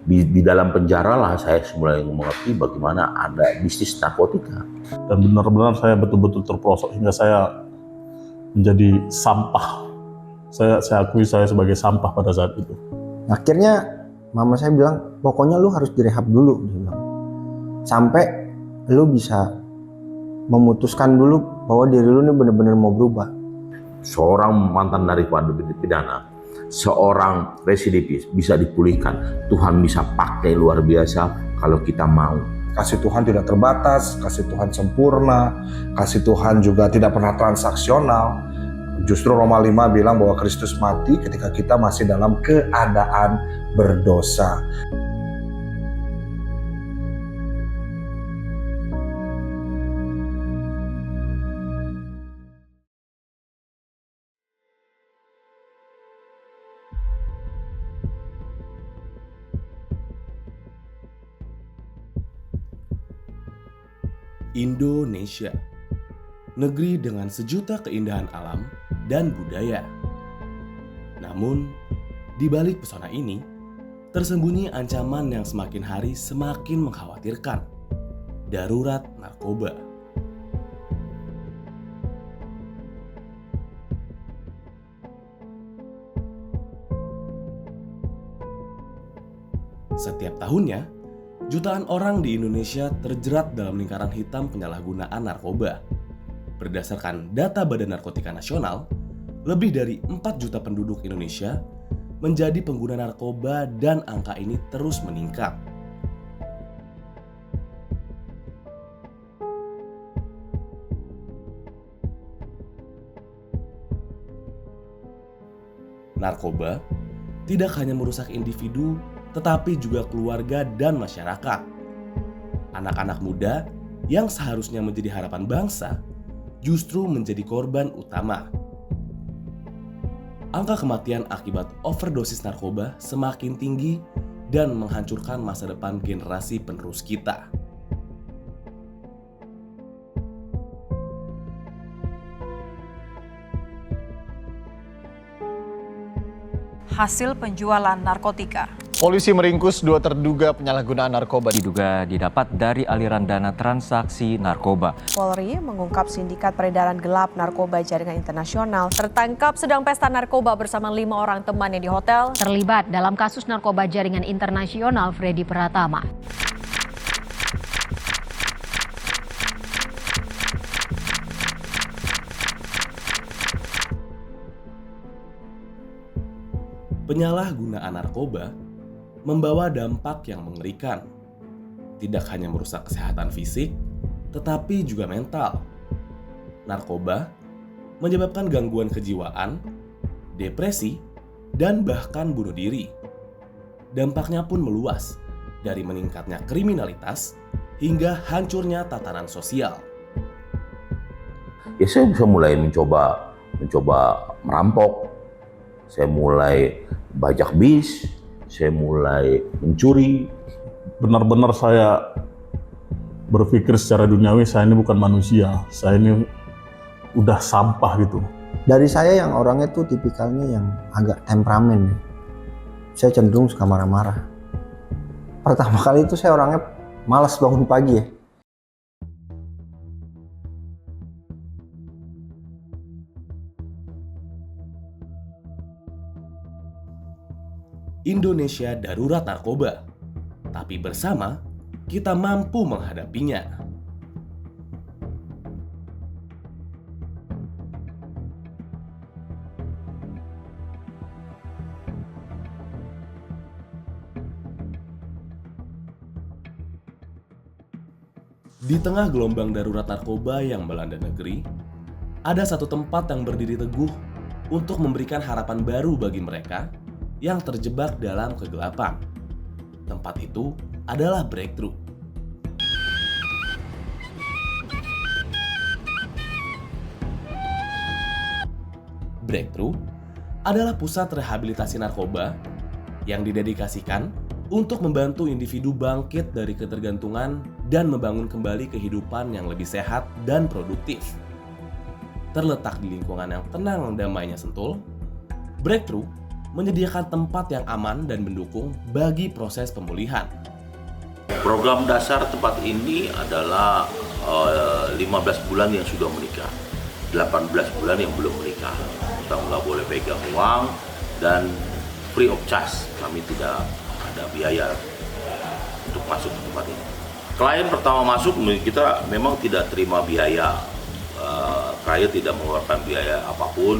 Di dalam penjara lah saya mulai mengerti bagaimana ada bisnis narkotika. Dan benar-benar saya betul-betul terperosok hingga saya menjadi sampah. Saya akui saya sebagai sampah pada saat itu. Akhirnya mama saya bilang, pokoknya lu harus direhab dulu, dia bilang. Sampai lu bisa memutuskan dulu bahwa diri lu ini benar-benar mau berubah. Seorang mantan narapidana, seorang residivis bisa dipulihkan. Tuhan bisa pakai luar biasa kalau kita mau. Kasih Tuhan tidak terbatas, kasih Tuhan sempurna, kasih Tuhan juga tidak pernah transaksional. Justru Roma 5 bilang bahwa Kristus mati ketika kita masih dalam keadaan berdosa. Indonesia, negeri dengan sejuta keindahan alam dan budaya. Namun, di balik pesona ini, tersembunyi ancaman yang semakin hari semakin mengkhawatirkan. Darurat narkoba. Setiap tahunnya, jutaan orang di Indonesia terjerat dalam lingkaran hitam penyalahgunaan narkoba. Berdasarkan data Badan Narkotika Nasional, lebih dari 4 juta penduduk Indonesia menjadi pengguna narkoba dan angka ini terus meningkat. Narkoba tidak hanya merusak individu, tetapi juga keluarga dan masyarakat. Anak-anak muda yang seharusnya menjadi harapan bangsa justru menjadi korban utama. Angka kematian akibat overdosis narkoba semakin tinggi dan menghancurkan masa depan generasi penerus kita. Hasil penjualan narkotika. Polisi meringkus 2 terduga penyalahgunaan narkoba. Diduga didapat dari aliran dana transaksi narkoba. Polri mengungkap sindikat peredaran gelap narkoba jaringan internasional. Tertangkap sedang pesta narkoba bersama 5 orang temannya di hotel. Terlibat dalam kasus narkoba jaringan internasional Freddy Pratama. Penyalahgunaan narkoba membawa dampak yang mengerikan. Tidak hanya merusak kesehatan fisik, tetapi juga mental. Narkoba menyebabkan gangguan kejiwaan, depresi, dan bahkan bunuh diri. Dampaknya pun meluas, dari meningkatnya kriminalitas hingga hancurnya tatanan sosial. Ya saya bisa mulai mencoba merampok, saya mulai bajak bis, saya mulai mencuri. Benar-benar saya berpikir secara duniawi, saya ini bukan manusia, saya ini udah sampah gitu. Dari saya yang orangnya tuh tipikalnya yang agak temperamen. Saya cenderung suka marah-marah. Pertama kali itu saya orangnya malas bangun pagi ya. Indonesia darurat narkoba, tapi bersama kita mampu menghadapinya. Di tengah gelombang darurat narkoba yang melanda negeri, ada satu tempat yang berdiri teguh untuk memberikan harapan baru bagi mereka yang terjebak dalam kegelapan. Tempat itu adalah Breakthrough. Breakthrough adalah pusat rehabilitasi narkoba yang didedikasikan untuk membantu individu bangkit dari ketergantungan dan membangun kembali kehidupan yang lebih sehat dan produktif. Terletak di lingkungan yang tenang dan damainya Sentul, Breakthrough menyediakan tempat yang aman dan mendukung bagi proses pemulihan. Program dasar tempat ini adalah 15 bulan yang sudah menikah, 18 bulan yang belum menikah. Kita nggak boleh pegang uang dan free of charge. Kami tidak ada biaya untuk masuk ke tempat ini. Klien pertama masuk kita memang tidak terima biaya. Klien tidak mengeluarkan biaya apapun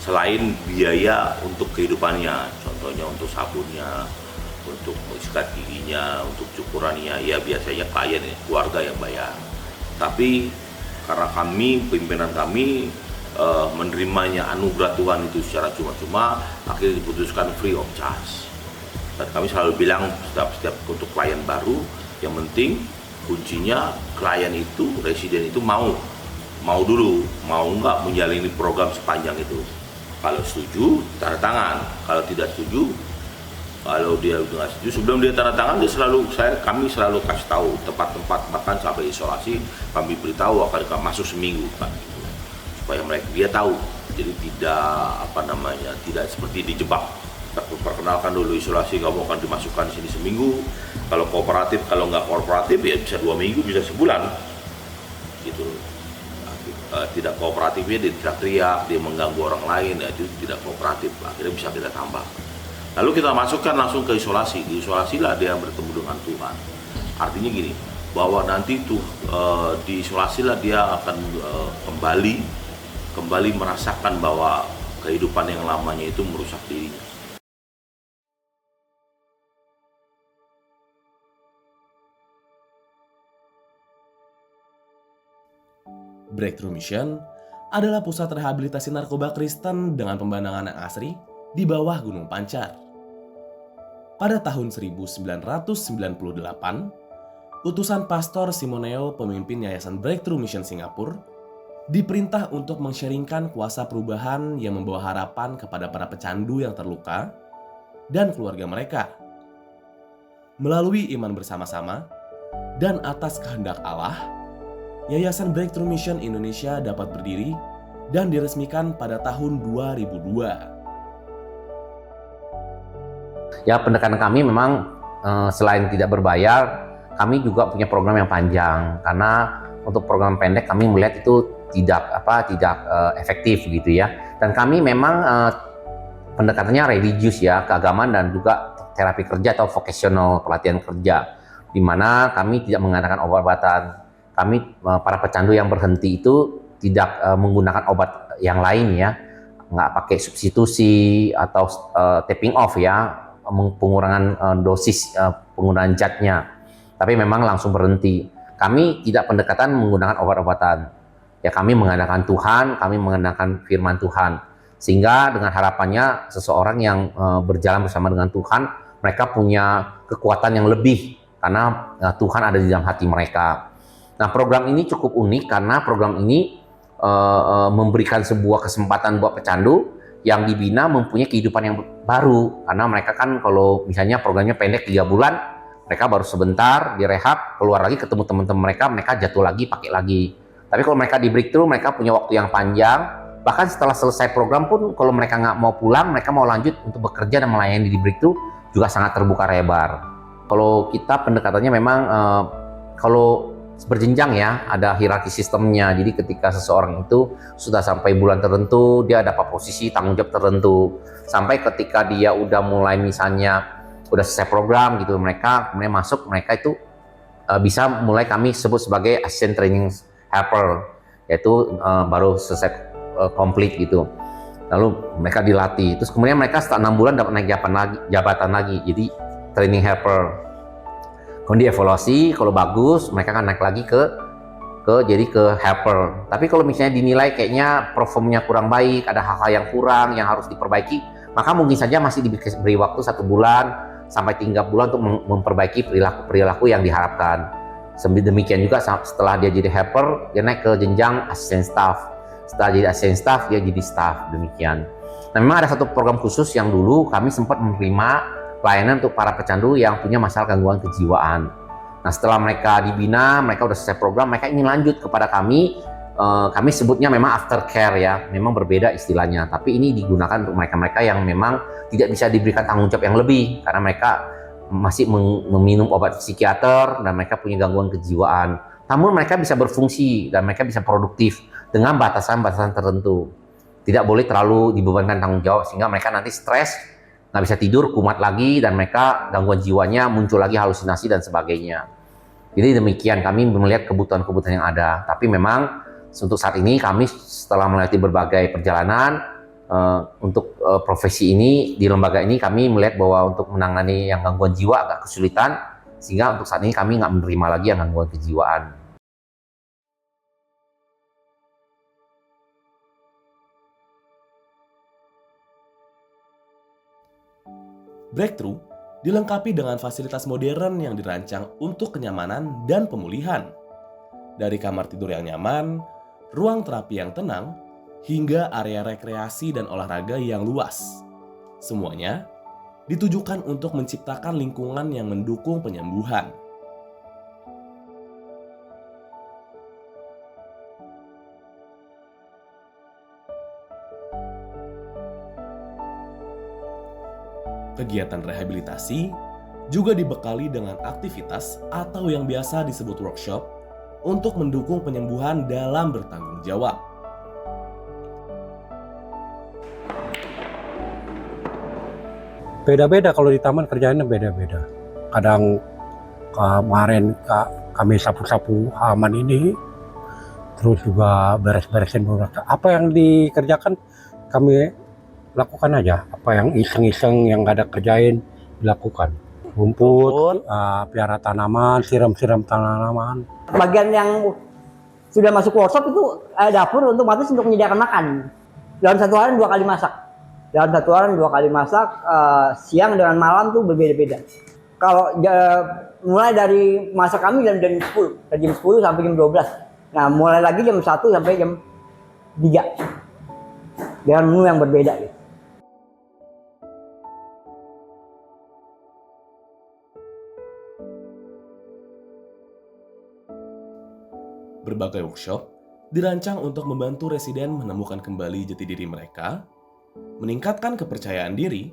selain biaya untuk kehidupannya, contohnya untuk sabunnya, untuk sikat giginya, untuk cukurannya, ya biasanya klien, keluarga yang bayar. Tapi karena kami, pimpinan kami menerimanya anugerah Tuhan itu secara cuma-cuma, akhirnya diputuskan free of charge. Dan kami selalu bilang setiap untuk klien baru, yang penting kuncinya klien itu, residen itu mau dulu, mau nggak menjalani program sepanjang itu. Kalau setuju, tanda tangan. Kalau tidak setuju, kalau dia nggak setuju, sebelum dia tanda tangan, kami selalu kasih tahu tempat-tempat, bahkan sampai isolasi kami beritahu akan masuk seminggu, Pak, gitu. Supaya dia tahu. Jadi tidak seperti dijebak. Kita perkenalkan dulu isolasi, kamu akan dimasukkan sini seminggu. Kalau kooperatif, kalau nggak kooperatif ya bisa 2 minggu, bisa sebulan, gitu. Tidak kooperatifnya dia teriak-teriak, dia mengganggu orang lain, ya itu tidak kooperatif. Akhirnya bisa kita tambah. Lalu kita masukkan langsung ke isolasi. Di isolasi lah dia bertemu dengan Tuhan. Artinya gini, bahwa nanti di isolasi lah dia akan kembali merasakan bahwa kehidupan yang lamanya itu merusak dirinya. Breakthrough Mission adalah pusat rehabilitasi narkoba Kristen dengan pemandangan yang asri di bawah Gunung Pancar. Pada tahun 1998, utusan Pastor Simoneo, pemimpin Yayasan Breakthrough Mission Singapura, diperintah untuk men-sharingkan kuasa perubahan yang membawa harapan kepada para pecandu yang terluka dan keluarga mereka. Melalui iman bersama-sama dan atas kehendak Allah, Yayasan Breakthrough Mission Indonesia dapat berdiri dan diresmikan pada tahun 2002. Ya, pendekatan kami memang selain tidak berbayar, kami juga punya program yang panjang. Karena untuk program pendek kami melihat itu tidak efektif gitu ya. Dan kami memang pendekatannya religius ya, keagamaan dan juga terapi kerja atau vocational, pelatihan kerja, di mana kami tidak mengadakan obat-obatan. Kami para pecandu yang berhenti itu tidak menggunakan obat yang lain ya, nggak pakai substitusi atau taping off ya, pengurangan dosis penggunaan zatnya, tapi memang langsung berhenti. Kami tidak pendekatan menggunakan obat-obatan ya, kami mengandalkan Tuhan, kami mengandalkan firman Tuhan, sehingga dengan harapannya seseorang yang berjalan bersama dengan Tuhan, mereka punya kekuatan yang lebih karena Tuhan ada di dalam hati mereka. Nah, program ini cukup unik karena program ini memberikan sebuah kesempatan buat pecandu yang dibina mempunyai kehidupan yang baru. Karena mereka kan kalau misalnya programnya pendek 3 bulan, mereka baru sebentar direhab, keluar lagi ketemu teman-teman mereka jatuh lagi, pakai lagi. Tapi kalau mereka di breakthrough, mereka punya waktu yang panjang. Bahkan setelah selesai program pun, kalau mereka nggak mau pulang, mereka mau lanjut untuk bekerja dan melayani di breakthrough, juga sangat terbuka lebar. Kalau kita pendekatannya memang kalau berjenjang ya, ada hierarki sistemnya. Jadi ketika seseorang itu sudah sampai bulan tertentu, dia dapat posisi tanggung jawab tertentu. Sampai ketika dia udah mulai misalnya udah selesai program gitu, mereka kemudian masuk, mereka itu bisa mulai kami sebut sebagai assistant training helper, yaitu baru selesai komplit gitu. Lalu mereka dilatih, terus kemudian mereka setelah 6 bulan dapat naik jabatan lagi, jadi training helper. Kemudian dievaluasi, kalau bagus mereka akan naik lagi jadi ke helper. Tapi kalau misalnya dinilai kayaknya performnya kurang baik, ada hal-hal yang kurang yang harus diperbaiki, maka mungkin saja masih diberi waktu 1 bulan sampai 3 bulan untuk memperbaiki perilaku yang diharapkan. Demikian juga setelah dia jadi helper, dia naik ke jenjang asisten staff. Setelah jadi asisten staff, dia jadi staff, demikian. Nah, memang ada satu program khusus yang dulu kami sempat menerima pelayanan untuk para pecandu yang punya masalah gangguan kejiwaan. Nah, setelah mereka dibina, mereka udah selesai program, mereka ingin lanjut kepada kami kami sebutnya memang aftercare ya, memang berbeda istilahnya, tapi ini digunakan untuk mereka-mereka yang memang tidak bisa diberikan tanggung jawab yang lebih karena mereka masih meminum obat psikiater dan mereka punya gangguan kejiwaan. Namun mereka bisa berfungsi dan mereka bisa produktif dengan batasan-batasan tertentu. Tidak boleh terlalu dibebankan tanggung jawab sehingga mereka nanti stres, nggak bisa tidur, kumat lagi, dan mereka gangguan jiwanya muncul lagi, halusinasi dan sebagainya. Jadi demikian kami melihat kebutuhan-kebutuhan yang ada. Tapi memang untuk saat ini kami setelah melewati berbagai perjalanan untuk profesi ini di lembaga ini kami melihat bahwa untuk menangani yang gangguan jiwa agak kesulitan, sehingga untuk saat ini kami nggak menerima lagi yang gangguan kejiwaan. Breakthrough dilengkapi dengan fasilitas modern yang dirancang untuk kenyamanan dan pemulihan. Dari kamar tidur yang nyaman, ruang terapi yang tenang, hingga area rekreasi dan olahraga yang luas. Semuanya ditujukan untuk menciptakan lingkungan yang mendukung penyembuhan. Kegiatan rehabilitasi juga dibekali dengan aktivitas atau yang biasa disebut workshop untuk mendukung penyembuhan dalam bertanggung jawab. Beda-beda kalau di taman kerjaannya beda-beda. Kadang kemarin kami sapu-sapu halaman ini, terus juga beres-beresin beberapa. Apa yang dikerjakan kami lakukan aja. Apa yang iseng-iseng yang nggak ada kerjain dilakukan. Rumput, piara tanaman, siram-siram tanaman. Bagian yang sudah masuk workshop itu dapur untuk menyediakan makan. Dalam satu hari 2 kali masak. Dalam satu hari 2 kali masak, siang dengan malam tuh berbeda-beda. Kalau mulai dari masak kami jam 10, dari jam 10 sampai jam 12. Nah, mulai lagi jam 1 sampai jam 3. Dengan menu yang berbeda gitu. Berbagai workshop dirancang untuk membantu residen menemukan kembali jati diri mereka, meningkatkan kepercayaan diri,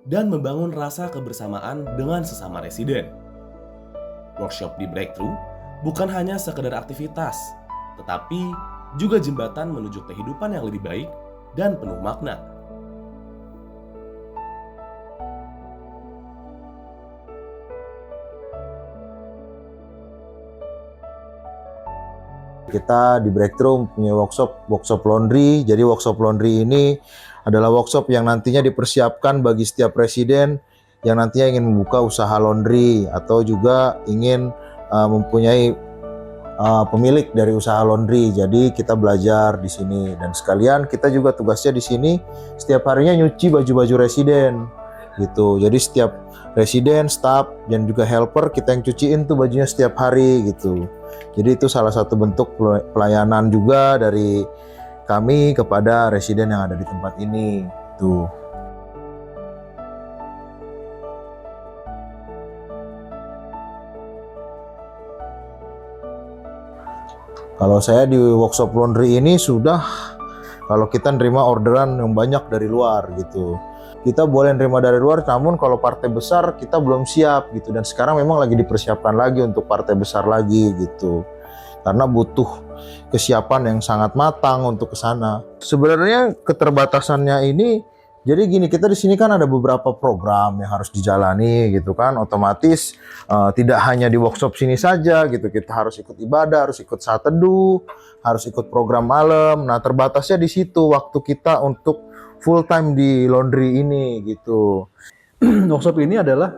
dan membangun rasa kebersamaan dengan sesama residen. Workshop di Breakthrough bukan hanya sekedar aktivitas, tetapi juga jembatan menuju kehidupan yang lebih baik dan penuh makna. Kita di Breakthrough punya workshop laundry. Jadi workshop laundry ini adalah workshop yang nantinya dipersiapkan bagi setiap residen yang nantinya ingin membuka usaha laundry atau juga ingin mempunyai pemilik dari usaha laundry. Jadi kita belajar di sini dan sekalian kita juga tugasnya di sini setiap harinya nyuci baju-baju residen gitu. Jadi setiap residen, staff dan juga helper kita yang cuciin tuh bajunya setiap hari gitu. Jadi itu salah satu bentuk pelayanan juga dari kami kepada residen yang ada di tempat ini. Tuh. Kalau saya di workshop laundry ini sudah, kalau kita nerima orderan yang banyak dari luar gitu. Kita boleh nerima dari luar, namun kalau partai besar kita belum siap gitu. Dan sekarang memang lagi dipersiapkan lagi untuk partai besar lagi gitu. Karena butuh kesiapan yang sangat matang untuk ke sana. Sebenarnya keterbatasannya ini, jadi gini, kita di sini kan ada beberapa program yang harus dijalani gitu kan. Otomatis tidak hanya di workshop sini saja gitu. Kita harus ikut ibadah, harus ikut saat teduh, harus ikut program malam. Nah, terbatasnya di situ waktu kita untuk full time di laundry ini gitu. Workshop ini adalah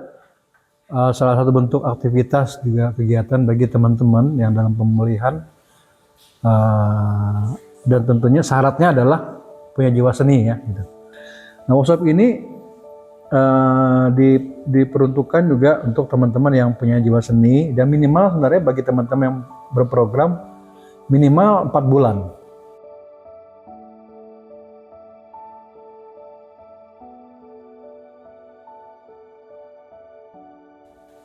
salah satu bentuk aktivitas juga kegiatan bagi teman-teman yang dalam pemulihan, dan tentunya syaratnya adalah punya jiwa seni ya gitu. Nah, workshop ini diperuntukkan juga untuk teman-teman yang punya jiwa seni, dan minimal sebenarnya bagi teman-teman yang berprogram minimal 4 bulan.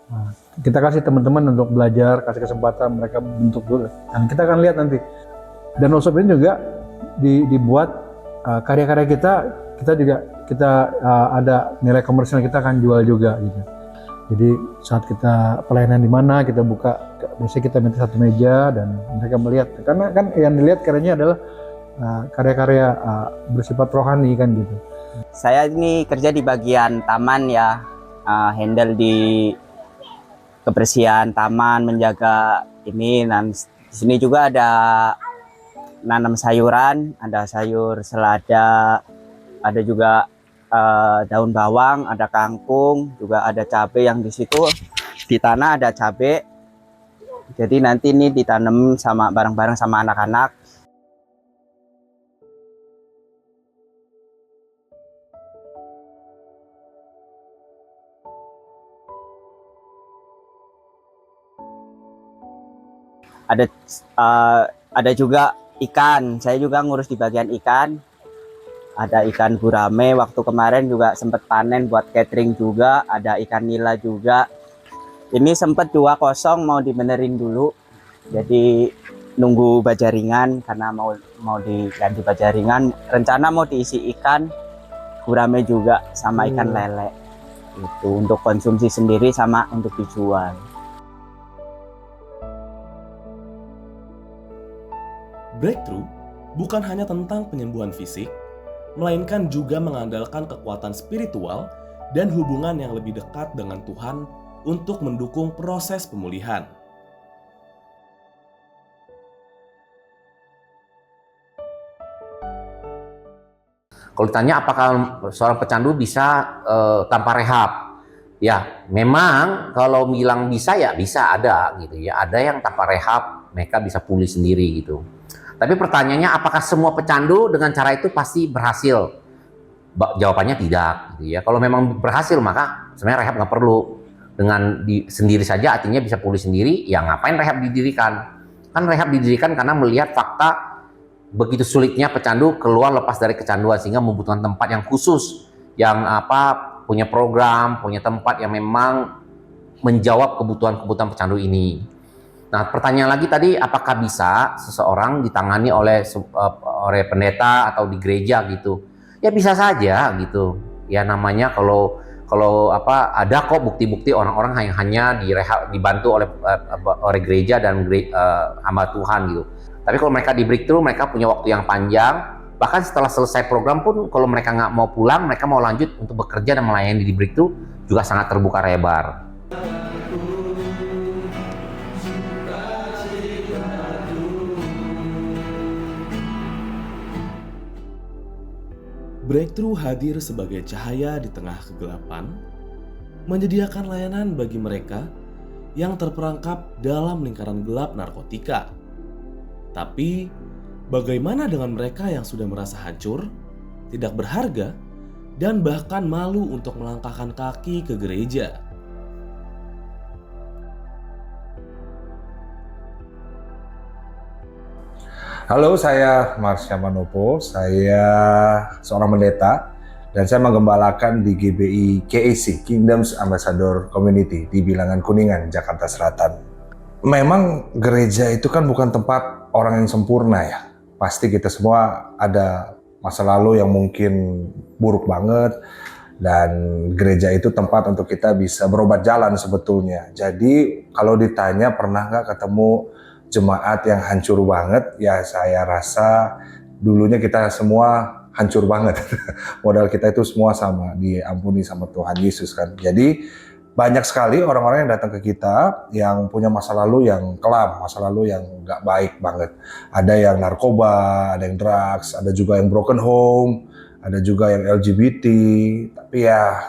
Nah, kita kasih teman-teman untuk belajar, kasih kesempatan mereka bentuk dulu. Dan kita akan lihat nanti Dan workshop ini juga dibuat karya-karya kita juga ada nilai komersial, kita akan jual juga gitu. Jadi saat kita pelayanan di mana kita buka, biasanya kita minta satu meja dan mereka melihat, karena kan yang dilihat karyanya adalah karya-karya bersifat rohani kan gitu. Saya ini kerja di bagian taman ya, handle di kebersihan taman, menjaga ini. Dan di sini juga ada nanam sayuran, ada sayur selada, ada juga daun bawang, ada kangkung, juga ada cabai yang di situ di tanah ada cabai. Jadi nanti ini ditanam sama bareng-bareng sama anak-anak. Ada juga ikan, saya juga ngurus di bagian ikan. Ada ikan gurame, waktu kemarin juga sempat panen buat catering juga, ada ikan nila juga. Ini sempat 2-0 mau dibenerin dulu, jadi nunggu bajaringan karena mau diganti bajaringan. Rencana mau diisi ikan gurame juga sama ikan lele, itu untuk konsumsi sendiri sama untuk dijual. Breakthrough bukan hanya tentang penyembuhan fisik, melainkan juga mengandalkan kekuatan spiritual dan hubungan yang lebih dekat dengan Tuhan untuk mendukung proses pemulihan. Kalau ditanya apakah seorang pecandu bisa tanpa rehab, ya memang kalau bilang bisa ya bisa, ada gitu ya, ada yang tanpa rehab mereka bisa pulih sendiri gitu. Tapi pertanyaannya apakah semua pecandu dengan cara itu pasti berhasil? Jawabannya tidak gitu ya. Kalau memang berhasil maka sebenarnya rehab nggak perlu. Dengan sendiri saja artinya bisa pulih sendiri, ya ngapain rehab didirikan? Kan rehab didirikan karena melihat fakta begitu sulitnya pecandu keluar lepas dari kecanduan, sehingga membutuhkan tempat yang khusus, yang punya program, punya tempat yang memang menjawab kebutuhan-kebutuhan pecandu ini. Nah, pertanyaan lagi tadi, apakah bisa seseorang ditangani oleh pendeta atau di gereja gitu? Ya bisa saja gitu. Ya namanya kalau ada kok bukti-bukti orang-orang yang hanya dibantu oleh gereja dan hamba Tuhan gitu. Tapi kalau mereka di breakthrough, mereka punya waktu yang panjang. Bahkan setelah selesai program pun, kalau mereka nggak mau pulang, mereka mau lanjut untuk bekerja dan melayani di breakthrough juga sangat terbuka lebar. Breakthrough hadir sebagai cahaya di tengah kegelapan, menyediakan layanan bagi mereka yang terperangkap dalam lingkaran gelap narkotika. Tapi, bagaimana dengan mereka yang sudah merasa hancur, tidak berharga, dan bahkan malu untuk melangkahkan kaki ke gereja? Halo, saya Marsha Manopo, saya seorang pendeta dan saya menggembalakan di GBI KAC, Kingdoms Ambassador Community di Bilangan Kuningan, Jakarta Selatan. Memang gereja itu kan bukan tempat orang yang sempurna ya. Pasti kita semua ada masa lalu yang mungkin buruk banget, dan gereja itu tempat untuk kita bisa berobat jalan sebetulnya. Jadi kalau ditanya pernah nggak ketemu jemaat yang hancur banget, ya saya rasa dulunya kita semua hancur banget. Modal kita itu semua sama, diampuni sama Tuhan Yesus kan. Jadi banyak sekali orang-orang yang datang ke kita yang punya masa lalu yang kelam, masa lalu yang nggak baik banget. Ada yang narkoba, ada yang drugs, ada juga yang broken home, ada juga yang LGBT. Tapi ya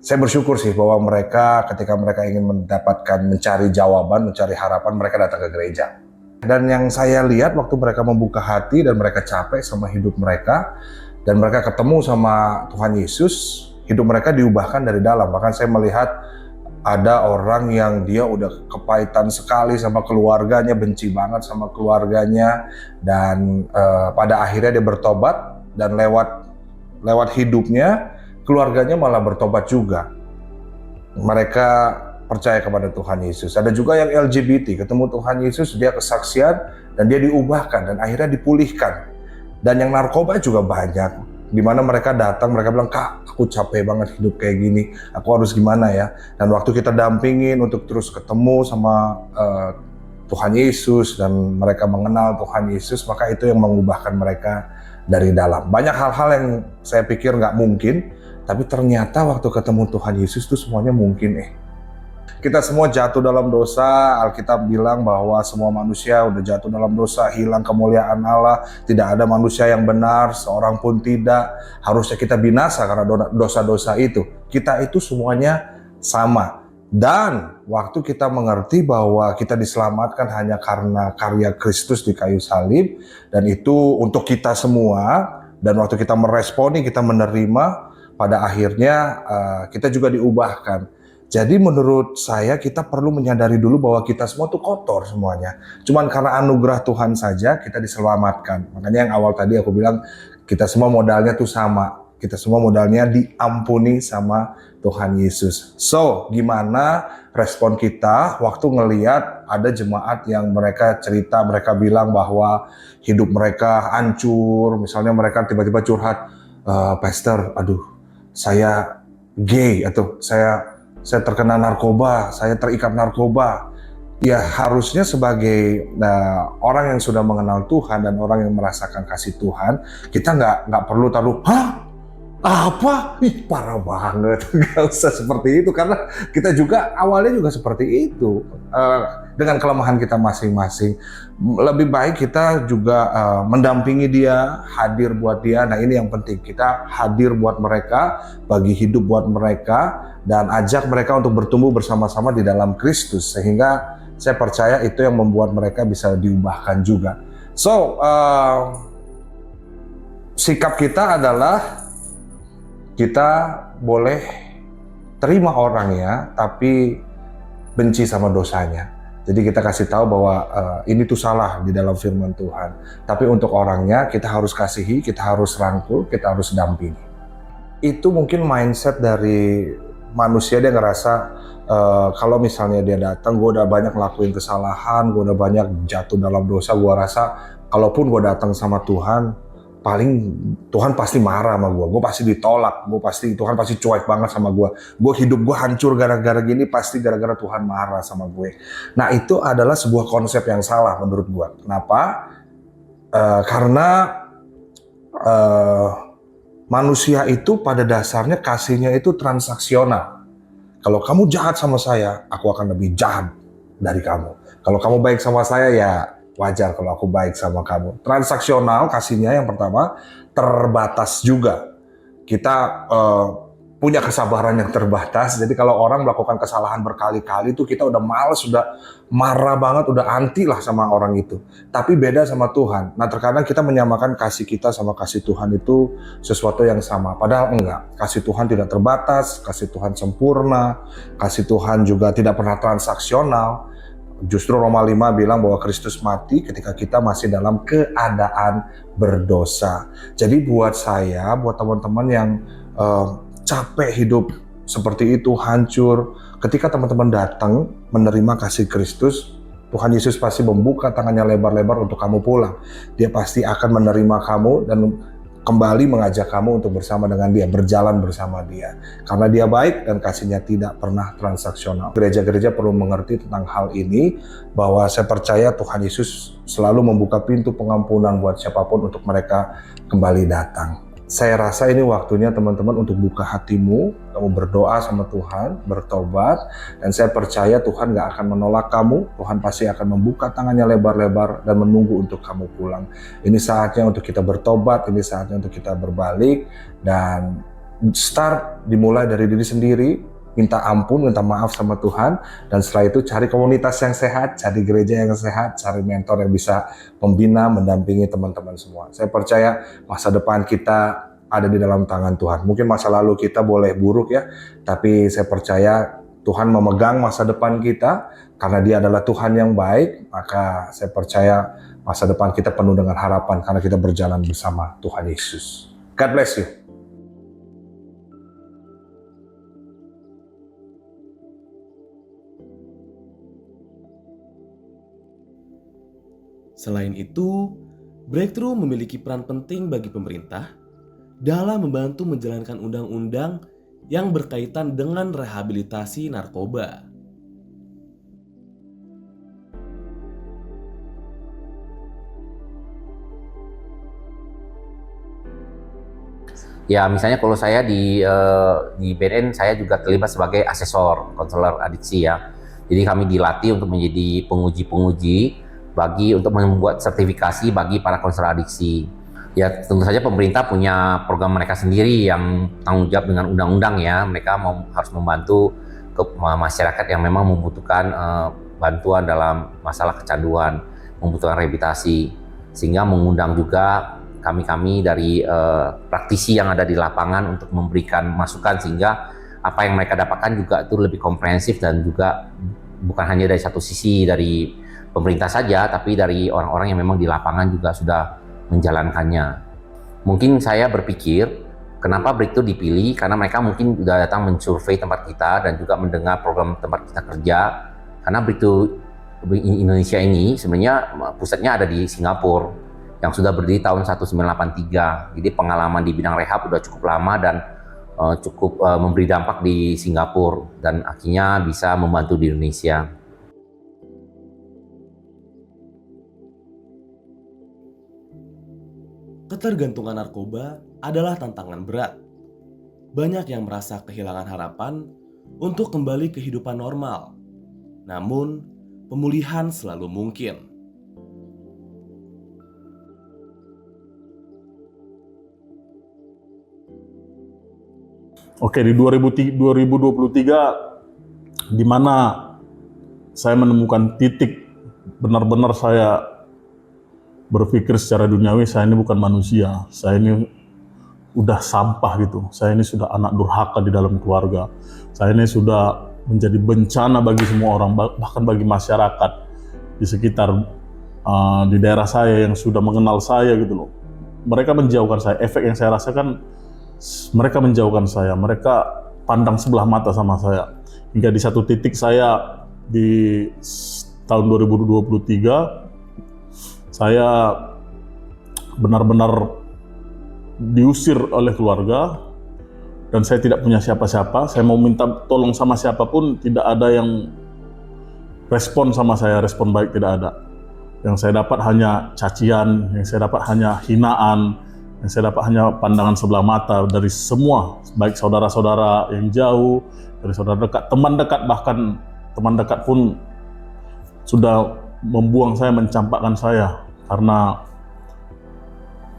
saya bersyukur sih bahwa mereka ketika mereka ingin mendapatkan, mencari jawaban, mencari harapan, mereka datang ke gereja. Dan yang saya lihat waktu mereka membuka hati dan mereka capek sama hidup mereka, dan mereka ketemu sama Tuhan Yesus, hidup mereka diubahkan dari dalam. Bahkan saya melihat ada orang yang dia udah kepahitan sekali sama keluarganya, benci banget sama keluarganya, dan pada akhirnya dia bertobat, dan lewat hidupnya keluarganya malah bertobat juga. Mereka percaya kepada Tuhan Yesus. Ada juga yang LGBT, ketemu Tuhan Yesus, dia kesaksian dan dia diubahkan dan akhirnya dipulihkan. Dan yang narkoba juga banyak, di mana mereka datang, mereka bilang, "Kak, aku capek banget hidup kayak gini, aku harus gimana ya?" Dan waktu kita dampingin untuk terus ketemu sama Tuhan Yesus dan mereka mengenal Tuhan Yesus, maka itu yang mengubahkan mereka dari dalam. Banyak hal-hal yang saya pikir nggak mungkin, tapi ternyata waktu ketemu Tuhan Yesus itu semuanya mungkin. Kita semua jatuh dalam dosa. Alkitab bilang bahwa semua manusia udah jatuh dalam dosa, hilang kemuliaan Allah. Tidak ada manusia yang benar, seorang pun tidak. Harusnya kita binasa karena dosa-dosa itu. Kita itu semuanya sama. Dan waktu kita mengerti bahwa kita diselamatkan hanya karena karya Kristus di kayu salib, dan itu untuk kita semua, dan waktu kita meresponi, kita menerima, pada akhirnya kita juga diubahkan. Jadi menurut saya kita perlu menyadari dulu bahwa kita semua tuh kotor semuanya. Cuman karena anugerah Tuhan saja kita diselamatkan. Makanya yang awal tadi aku bilang kita semua modalnya tuh sama. Kita semua modalnya diampuni sama Tuhan Yesus. So, gimana respon kita waktu ngelihat ada jemaat yang mereka cerita, mereka bilang bahwa hidup mereka hancur. Misalnya mereka tiba-tiba curhat, "Pastor, aduh, saya gay," atau saya terkena narkoba, saya terikat narkoba. Ya harusnya sebagai orang yang sudah mengenal Tuhan dan orang yang merasakan kasih Tuhan, kita nggak perlu taruh, "Hah? Apa? Ih, parah banget." Nggak usah seperti itu, karena kita juga awalnya juga seperti itu. Dengan kelemahan kita masing-masing, lebih baik kita juga mendampingi dia, hadir buat dia. Nah ini yang penting, kita hadir buat mereka, bagi hidup buat mereka, dan ajak mereka untuk bertumbuh bersama-sama di dalam Kristus, sehingga saya percaya itu yang membuat mereka bisa diubahkan juga. So, sikap kita adalah kita boleh terima orangnya, tapi benci sama dosanya. Jadi kita kasih tahu bahwa ini tuh salah di dalam firman Tuhan. Tapi untuk orangnya kita harus kasihi, kita harus rangkul, kita harus dampingi. Itu mungkin mindset dari manusia, dia ngerasa kalau misalnya dia datang, gue udah banyak ngelakuin kesalahan, gue udah banyak jatuh dalam dosa, gue rasa kalaupun gue datang sama Tuhan, paling Tuhan pasti marah sama gue pasti ditolak, Tuhan pasti cuek banget sama gue hidup gue hancur gara-gara gini, pasti gara-gara Tuhan marah sama gue. Nah itu adalah sebuah konsep yang salah menurut gue. Kenapa? Karena manusia itu pada dasarnya kasihnya itu transaksional. Kalau kamu jahat sama saya, aku akan lebih jahat dari kamu. Kalau kamu baik sama saya, ya wajar kalau aku baik sama kamu. Transaksional kasihnya yang pertama, terbatas juga. Kita punya kesabaran yang terbatas. Jadi kalau orang melakukan kesalahan berkali-kali itu kita udah males, udah marah banget, udah anti lah sama orang itu. Tapi beda sama Tuhan. Nah terkadang kita menyamakan kasih kita sama kasih Tuhan itu sesuatu yang sama. Padahal enggak. Kasih Tuhan tidak terbatas, kasih Tuhan sempurna, kasih Tuhan juga tidak pernah transaksional. Justru Roma 5 bilang bahwa Kristus mati ketika kita masih dalam keadaan berdosa. Jadi buat saya, buat teman-teman yang capek hidup seperti itu, hancur, ketika teman-teman datang menerima kasih Kristus, Tuhan Yesus pasti membuka tangannya lebar-lebar untuk kamu pulang. Dia pasti akan menerima kamu dan kembali mengajak kamu untuk bersama dengan dia, berjalan bersama dia. Karena dia baik dan kasihnya tidak pernah transaksional. Gereja-gereja perlu mengerti tentang hal ini, bahwa saya percaya Tuhan Yesus selalu membuka pintu pengampunan buat siapapun untuk mereka kembali datang. Saya rasa ini waktunya teman-teman untuk buka hatimu, kamu berdoa sama Tuhan, bertobat, dan saya percaya Tuhan gak akan menolak kamu. Tuhan pasti akan membuka tangannya lebar-lebar dan menunggu untuk kamu pulang. Ini saatnya untuk kita bertobat, ini saatnya untuk kita berbalik, dan dimulai dari diri sendiri, minta ampun, minta maaf sama Tuhan, dan setelah itu cari komunitas yang sehat, cari gereja yang sehat, cari mentor yang bisa membina, mendampingi teman-teman semua. Saya percaya masa depan kita ada di dalam tangan Tuhan. Mungkin masa lalu kita boleh buruk ya, tapi saya percaya Tuhan memegang masa depan kita, karena Dia adalah Tuhan yang baik, maka saya percaya masa depan kita penuh dengan harapan, karena kita berjalan bersama Tuhan Yesus. God bless you. Selain itu, Breakthrough memiliki peran penting bagi pemerintah dalam membantu menjalankan undang-undang yang berkaitan dengan rehabilitasi narkoba. Ya, misalnya kalau saya di BNN, saya juga terlibat sebagai asesor, konselor adiksi ya. Jadi kami dilatih untuk menjadi penguji-penguji untuk membuat sertifikasi bagi para konselor adiksi. Ya, tentu saja pemerintah punya program mereka sendiri yang tanggung jawab dengan undang-undang ya. Mereka harus membantu ke masyarakat yang memang membutuhkan bantuan dalam masalah kecanduan, membutuhkan rehabilitasi, sehingga mengundang juga kami dari praktisi yang ada di lapangan untuk memberikan masukan sehingga apa yang mereka dapatkan juga itu lebih komprehensif dan juga bukan hanya dari satu sisi dari pemerintah saja, tapi dari orang-orang yang memang di lapangan juga sudah menjalankannya. Mungkin saya berpikir kenapa Breakthrough dipilih karena mereka mungkin sudah datang mensurvei tempat kita dan juga mendengar program tempat kita kerja, karena Breakthrough Indonesia ini sebenarnya pusatnya ada di Singapura yang sudah berdiri tahun 1983. Jadi pengalaman di bidang rehab udah cukup lama dan cukup memberi dampak di Singapura dan akhirnya bisa membantu di Indonesia. Ketergantungan narkoba adalah tantangan berat. Banyak yang merasa kehilangan harapan untuk kembali ke kehidupan normal. Namun, pemulihan selalu mungkin. Oke, di 2023 di mana saya menemukan titik benar-benar saya berpikir secara duniawi, saya ini bukan manusia, saya ini udah sampah gitu, saya ini sudah anak durhaka di dalam keluarga, saya ini sudah menjadi bencana bagi semua orang, bahkan bagi masyarakat di sekitar di daerah saya yang sudah mengenal saya gitu loh. Mereka menjauhkan saya, efek yang saya rasakan, mereka menjauhkan saya, mereka pandang sebelah mata sama saya. Hingga di satu titik saya di tahun 2023, saya benar-benar diusir oleh keluarga dan saya tidak punya siapa-siapa. Saya mau minta tolong sama siapapun, tidak ada yang respon sama saya, respon baik tidak ada. Yang saya dapat hanya cacian, yang saya dapat hanya hinaan, yang saya dapat hanya pandangan sebelah mata dari semua, baik saudara-saudara yang jauh, dari saudara dekat, teman dekat, bahkan teman dekat pun sudah membuang saya, mencampakkan saya karena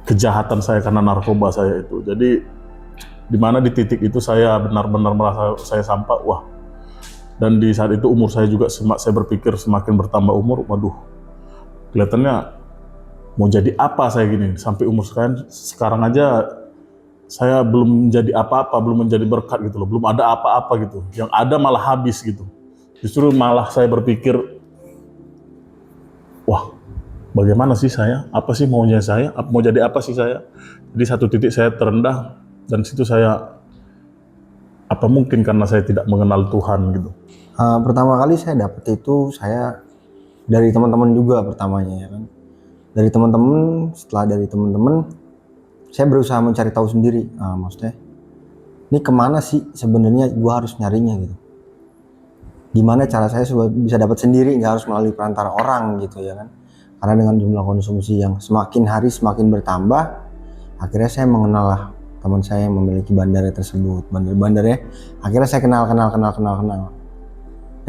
kejahatan saya, karena narkoba saya itu. Jadi di mana di titik itu saya benar-benar merasa saya sampah, wah. Dan di saat itu umur saya juga, saya berpikir semakin bertambah umur, waduh, kelihatannya mau jadi apa saya gini, sampai umur sekarang aja saya belum menjadi apa-apa, belum menjadi berkat gitu loh, belum ada apa-apa gitu, yang ada malah habis gitu. Justru malah saya berpikir, wah bagaimana sih saya, apa sih maunya saya, mau jadi apa sih saya. Jadi satu titik saya terendah dan situ saya, apa mungkin karena saya tidak mengenal Tuhan gitu. Pertama kali saya dapat itu saya dari teman-teman juga pertamanya ya kan. Dari teman-teman, setelah dari teman-teman, saya berusaha mencari tahu sendiri. Maksudnya, ini kemana sih sebenarnya gua harus nyarinya gitu. Gimana cara saya supaya bisa dapat sendiri, nggak harus melalui perantara orang gitu ya kan. Karena dengan jumlah konsumsi yang semakin hari semakin bertambah, akhirnya saya mengenal lah teman saya yang memiliki bandarnya tersebut. Bandarnya, akhirnya saya kenal.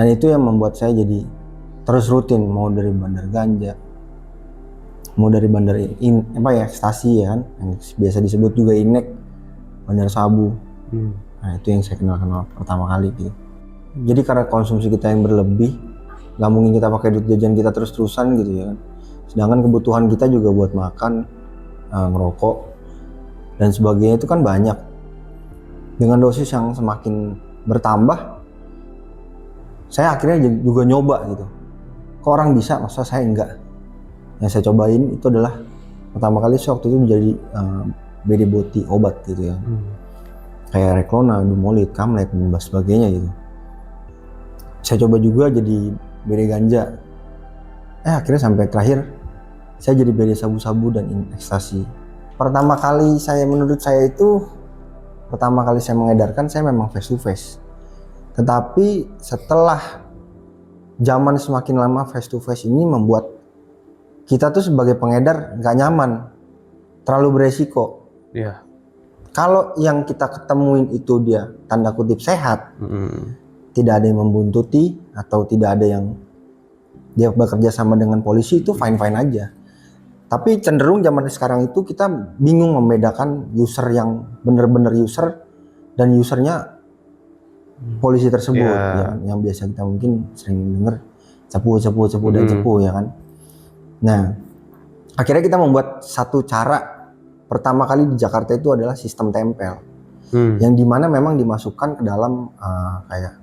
Dan itu yang membuat saya jadi terus rutin, mau dari bandar ganja, mau dari bandar stasi ya kan, yang biasa disebut juga inek, bandar sabu. Nah itu yang saya kenal pertama kali gitu. Jadi karena konsumsi kita yang berlebih, nggak mungkin kita pakai duit jajan kita terus-terusan gitu ya kan. Sedangkan kebutuhan kita juga buat makan, ngerokok dan sebagainya itu kan banyak. Dengan dosis yang semakin bertambah, saya akhirnya juga nyoba gitu. Kok orang bisa, masa saya enggak? Yang saya cobain itu adalah pertama kali saya waktu itu menjadi BD Boti, obat gitu ya. Kayak Reklona, Dumolit, Kamlet dan sebagainya gitu. Saya coba juga jadi BD ganja. Akhirnya sampai terakhir saya jadi beda sabu-sabu dan ekstasi. Pertama kali saya mengedarkan, saya memang face to face. Tetapi setelah zaman semakin lama, face to face ini membuat kita tuh sebagai pengedar nggak nyaman, terlalu beresiko. Iya. Kalau yang kita ketemuin itu dia tanda kutip sehat, tidak ada yang membuntuti atau tidak ada yang dia bekerja sama dengan polisi, itu fine-fine aja. Tapi cenderung zaman sekarang itu kita bingung membedakan user yang benar-benar user dan usernya polisi tersebut, ya, yang biasa kita mungkin sering dengar cepu dan cepu, ya kan. Nah, akhirnya kita membuat satu cara. Pertama kali di Jakarta itu adalah sistem tempel, yang dimana memang dimasukkan ke dalam kayak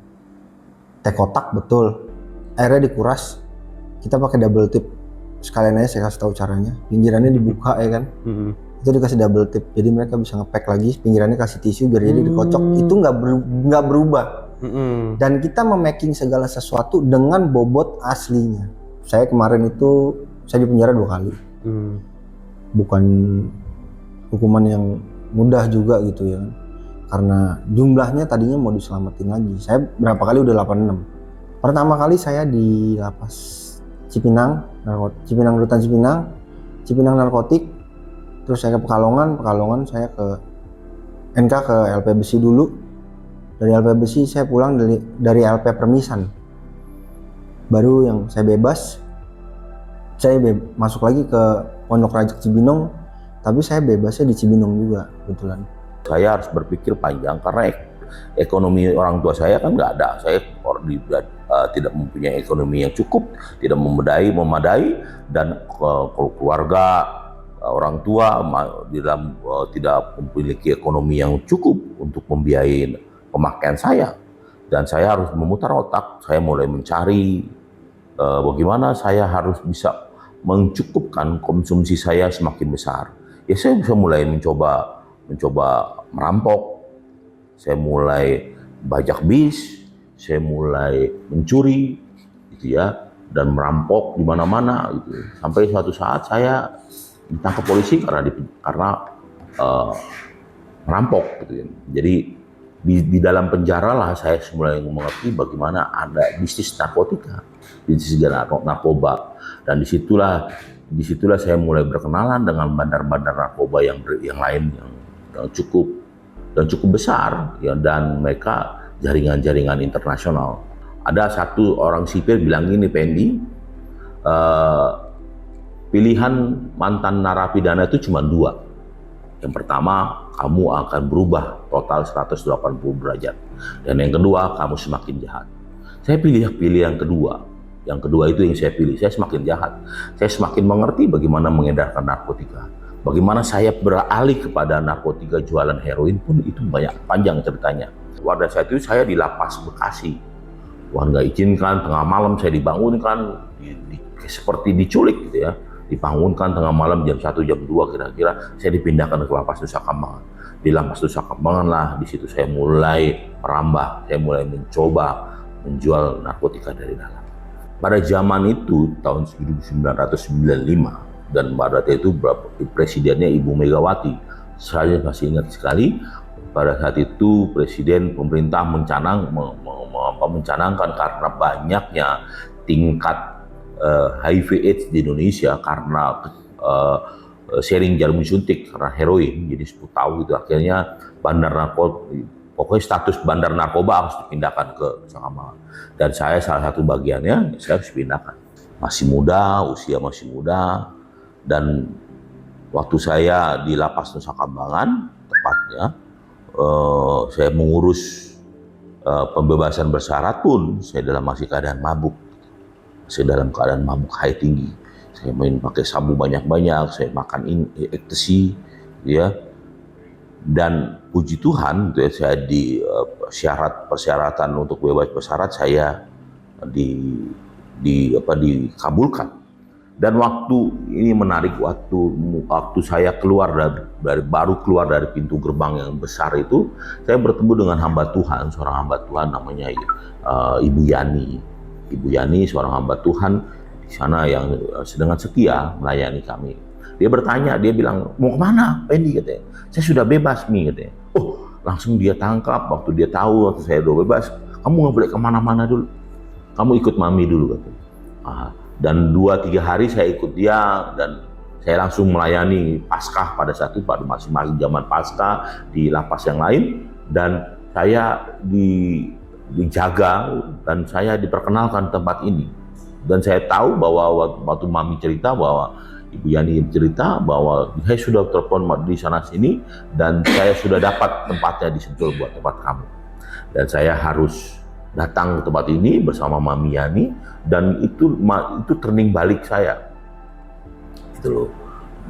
teh kotak, betul. Airnya dikuras, kita pakai double tip. Sekalian aja saya kasih tahu caranya. Pinggirannya dibuka, ya kan. Itu dikasih double tip, jadi mereka bisa ngepack lagi. Pinggirannya kasih tisu biar jadi dikocok. Itu nggak berubah. Dan kita memaking segala sesuatu dengan bobot aslinya. Saya kemarin itu saya dipenjara 2 kali. Bukan hukuman yang mudah juga gitu ya, karena jumlahnya tadinya mau diselamatin lagi. Saya berapa kali udah 86. Pertama kali saya di lapas Cipinang Rutan Cipinang narkotik, terus saya ke Pekalongan saya ke NK ke LP Besi dulu. Dari LP Besi saya pulang dari LP Permisan, baru yang saya bebas. Saya masuk lagi ke Pondok Rajak Cibinong, tapi saya bebasnya di Cibinong juga kebetulan. Saya harus berpikir panjang karena ekonomi orang tua saya kan nggak ada. Saya tidak mempunyai ekonomi yang cukup, tidak memadai, dan keluarga orang tua tidak memiliki ekonomi yang cukup untuk membiayai pemakaian saya. Dan saya harus memutar otak. Saya mulai mencari bagaimana saya harus bisa mencukupkan konsumsi saya semakin besar. Ya saya bisa mulai mencoba merampok, saya mulai bajak bis, saya mulai mencuri, gitu ya, dan merampok di mana-mana, gitu. Sampai suatu saat saya ditangkap polisi karena merampok, gitu ya. Jadi di dalam penjara lah saya mulai mengerti bagaimana ada bisnis narkotika, bisnis narkoba, dan disitulah saya mulai berkenalan dengan bandar-bandar narkoba yang lain yang cukup besar, ya, dan mereka jaringan-jaringan internasional. Ada satu orang sipil bilang gini, Pendi, pilihan mantan narapidana itu cuma 2. Yang pertama, kamu akan berubah total 180 derajat. Dan yang kedua, kamu semakin jahat. Saya pilih yang kedua. Yang kedua itu yang saya pilih. Saya semakin jahat. Saya semakin mengerti bagaimana mengedarkan narkotika. Bagaimana saya beralih kepada narkotika, jualan heroin pun itu banyak, panjang ceritanya. Pada saat itu saya di lapas Bekasi. Wah, nggak izinkan, tengah malam saya dibangunkan, seperti diculik gitu ya. Dibangunkan tengah malam jam 1, jam 2 kira-kira, saya dipindahkan ke lapas Nusa Kambangan. Di lapas Nusa Kambangan lah, di situ saya mulai merambah, saya mulai mencoba menjual narkotika dari dalam. Pada zaman itu, tahun 1995, dan pada saat itu presidennya Ibu Megawati. Saya masih ingat sekali, pada saat itu pemerintah mencanangkan karena banyaknya tingkat HIV/AIDS di Indonesia karena sharing jarum suntik karena heroin, jadi tahu itu akhirnya bandar narkoba, pokoknya status bandar narkoba harus dipindahkan ke Nusa Kambangan. Dan saya salah satu bagiannya, saya harus pindahkan. Masih muda, usia masih muda, dan waktu saya di lapas Nusa Kambangan, tepatnya saya mengurus pembebasan bersyarat pun, saya masih keadaan mabuk. Saya dalam keadaan mabuk high tinggi. Saya main pakai sabu banyak-banyak, saya makan ecstasy, ya. Dan puji Tuhan, gitu ya, saya di persyaratan untuk bebas bersyarat saya dikabulkan. Dan waktu ini menarik, waktu saya baru keluar dari pintu gerbang yang besar itu, saya bertemu dengan hamba Tuhan, seorang hamba Tuhan namanya Ibu Yani. Ibu Yani, seorang hamba Tuhan, di sana yang dengan setia melayani kami. Dia bertanya, dia bilang, mau kemana Pendi katanya. Saya sudah bebas Mi katanya. Oh, langsung dia tangkap waktu dia tahu waktu saya udah bebas. Kamu nggak boleh kemana-mana dulu. Kamu ikut Mami dulu katanya. Dan 2-3 hari saya ikut dia dan saya langsung melayani Paskah pada saat itu, pada masih zaman Paskah di lapas yang lain, dan saya dijaga dan saya diperkenalkan tempat ini. Dan saya tahu bahwa waktu Mami cerita bahwa Ibu Yani cerita bahwa saya sudah telepon di sana sini dan saya sudah dapat tempatnya di Sentul buat tempat kamu. Dan saya harus datang ke tempat ini bersama Mami Yani dan itu turning balik saya. Gitu loh.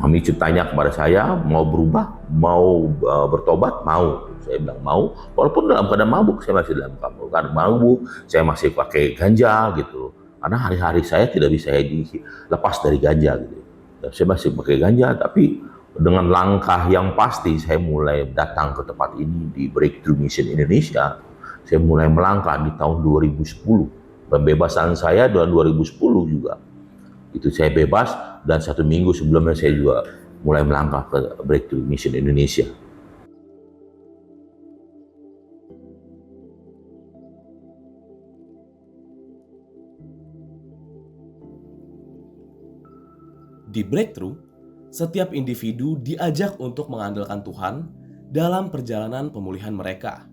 Mami tanya kepada saya mau berubah, mau bertobat, mau. Saya bilang mau, walaupun dalam keadaan mabuk, saya masih dalam keadaan mabuk, saya masih pakai ganja gitu loh. Karena hari-hari saya tidak bisa dilepas dari ganja gitu. Saya masih pakai ganja, tapi dengan langkah yang pasti saya mulai datang ke tempat ini di Breakthrough Mission Indonesia. Saya mulai melangkah di tahun 2010. Pembebasan saya tahun 2010 juga. Itu saya bebas dan 1 minggu sebelumnya saya juga mulai melangkah ke Breakthrough Mission Indonesia. Di Breakthrough, setiap individu diajak untuk mengandalkan Tuhan dalam perjalanan pemulihan mereka.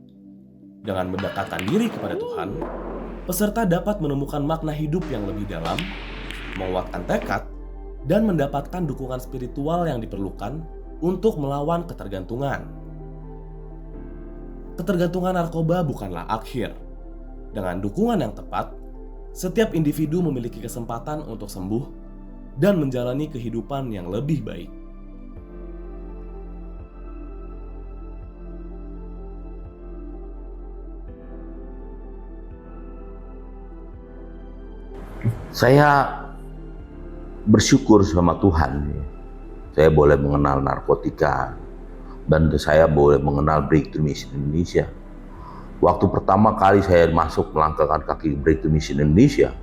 Dengan mendekatkan diri kepada Tuhan, peserta dapat menemukan makna hidup yang lebih dalam, menguatkan tekad, dan mendapatkan dukungan spiritual yang diperlukan untuk melawan ketergantungan. Ketergantungan narkoba bukanlah akhir. Dengan dukungan yang tepat, setiap individu memiliki kesempatan untuk sembuh dan menjalani kehidupan yang lebih baik. Saya bersyukur sama Tuhan. Saya boleh mengenal narkotika dan saya boleh mengenal Breakthrough Mission Indonesia. Waktu pertama kali saya masuk melangkahkan kaki Breakthrough Mission Indonesia,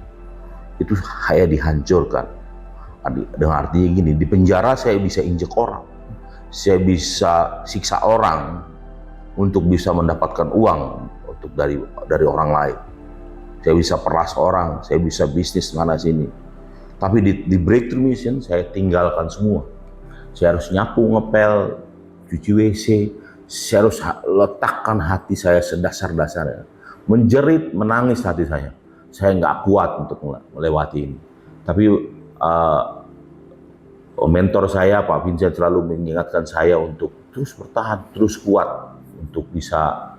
itu saya dihancurkan. Dengan artinya gini, di penjara saya bisa injek orang, saya bisa siksa orang untuk bisa mendapatkan uang untuk dari orang lain. Saya bisa peras orang, saya bisa bisnis mana sini. Tapi di Breakthrough Mission saya tinggalkan semua. Saya harus nyapu, ngepel, cuci WC. Saya harus letakkan hati saya sedasar-dasarnya. Menjerit, menangis hati saya. Saya nggak kuat untuk melewati ini. Tapi mentor saya, Pak Vincent, selalu mengingatkan saya untuk terus bertahan, terus kuat untuk bisa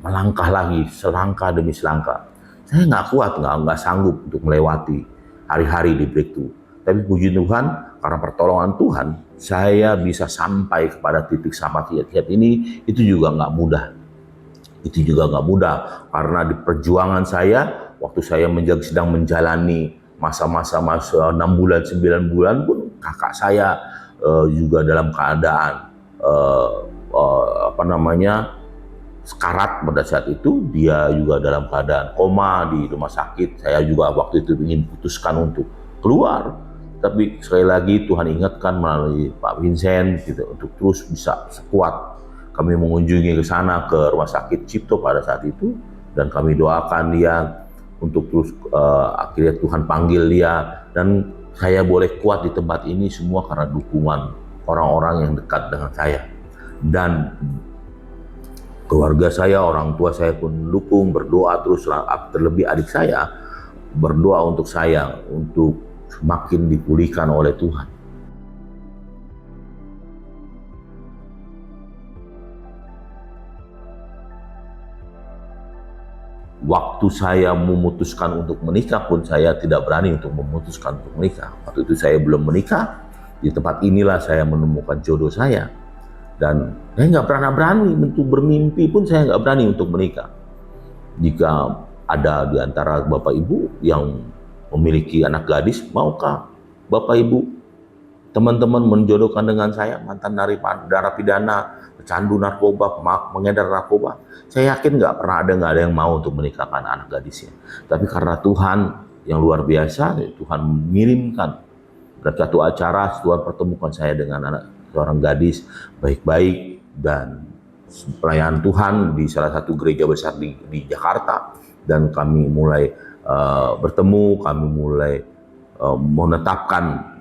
melangkah lagi, selangkah demi selangkah. Saya nggak kuat, nggak sanggup untuk melewati hari-hari di Breakthrough. Tapi puji Tuhan, karena pertolongan Tuhan, saya bisa sampai kepada titik sampai kiat ini. Itu juga nggak mudah. Itu juga nggak mudah karena di perjuangan saya, waktu saya sedang menjalani masa-masa 6 bulan, 9 bulan pun kakak saya juga dalam keadaan sekarat pada saat itu. Dia juga dalam keadaan koma di rumah sakit. Saya juga waktu itu ingin putuskan untuk keluar, tapi sekali lagi Tuhan ingatkan melalui Pak Vincent gitu, untuk terus bisa sekuat. Kami mengunjungi ke sana ke rumah sakit Cipto pada saat itu dan kami doakan dia untuk terus akhirnya Tuhan panggil dia dan saya boleh kuat di tempat ini semua karena dukungan orang-orang yang dekat dengan saya. Dan keluarga saya, orang tua saya pun mendukung, berdoa terus, terlebih adik saya berdoa untuk saya untuk semakin dipulihkan oleh Tuhan. Waktu saya memutuskan untuk menikah pun saya tidak berani untuk memutuskan untuk menikah. Waktu itu saya belum menikah, di tempat inilah saya menemukan jodoh saya. Dan saya nggak pernah berani untuk bermimpi pun saya nggak berani untuk menikah. Jika ada di antara Bapak Ibu yang memiliki anak gadis, maukah Bapak Ibu, teman-teman menjodohkan dengan saya, mantan narapidana, pecandu narkoba, mengedar narkoba? Saya yakin nggak ada yang mau untuk menikahkan anak gadisnya. Tapi karena Tuhan yang luar biasa, Tuhan mengirimkan dalam satu acara, Tuhan pertemukan saya dengan seorang gadis baik-baik dan pelayanan Tuhan di salah satu gereja besar di Jakarta, dan kami mulai bertemu, kami mulai menetapkan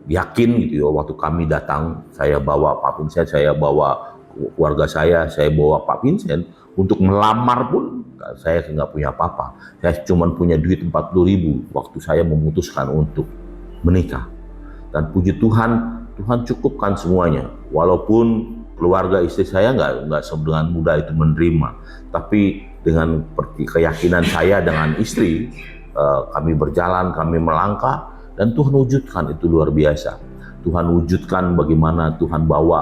yakin gitu ya. Waktu kami datang, saya bawa Pak Vincent, saya bawa keluarga saya bawa Pak Vincent untuk melamar pun saya nggak punya apa-apa. Saya cuma punya duit 40.000 waktu saya memutuskan untuk menikah. Dan puji Tuhan, Tuhan cukupkan semuanya. Walaupun keluarga istri saya nggak dengan mudah itu menerima, tapi dengan keyakinan saya dengan istri, kami berjalan, kami melangkah, dan Tuhan wujudkan. Itu luar biasa. Tuhan wujudkan bagaimana Tuhan bawa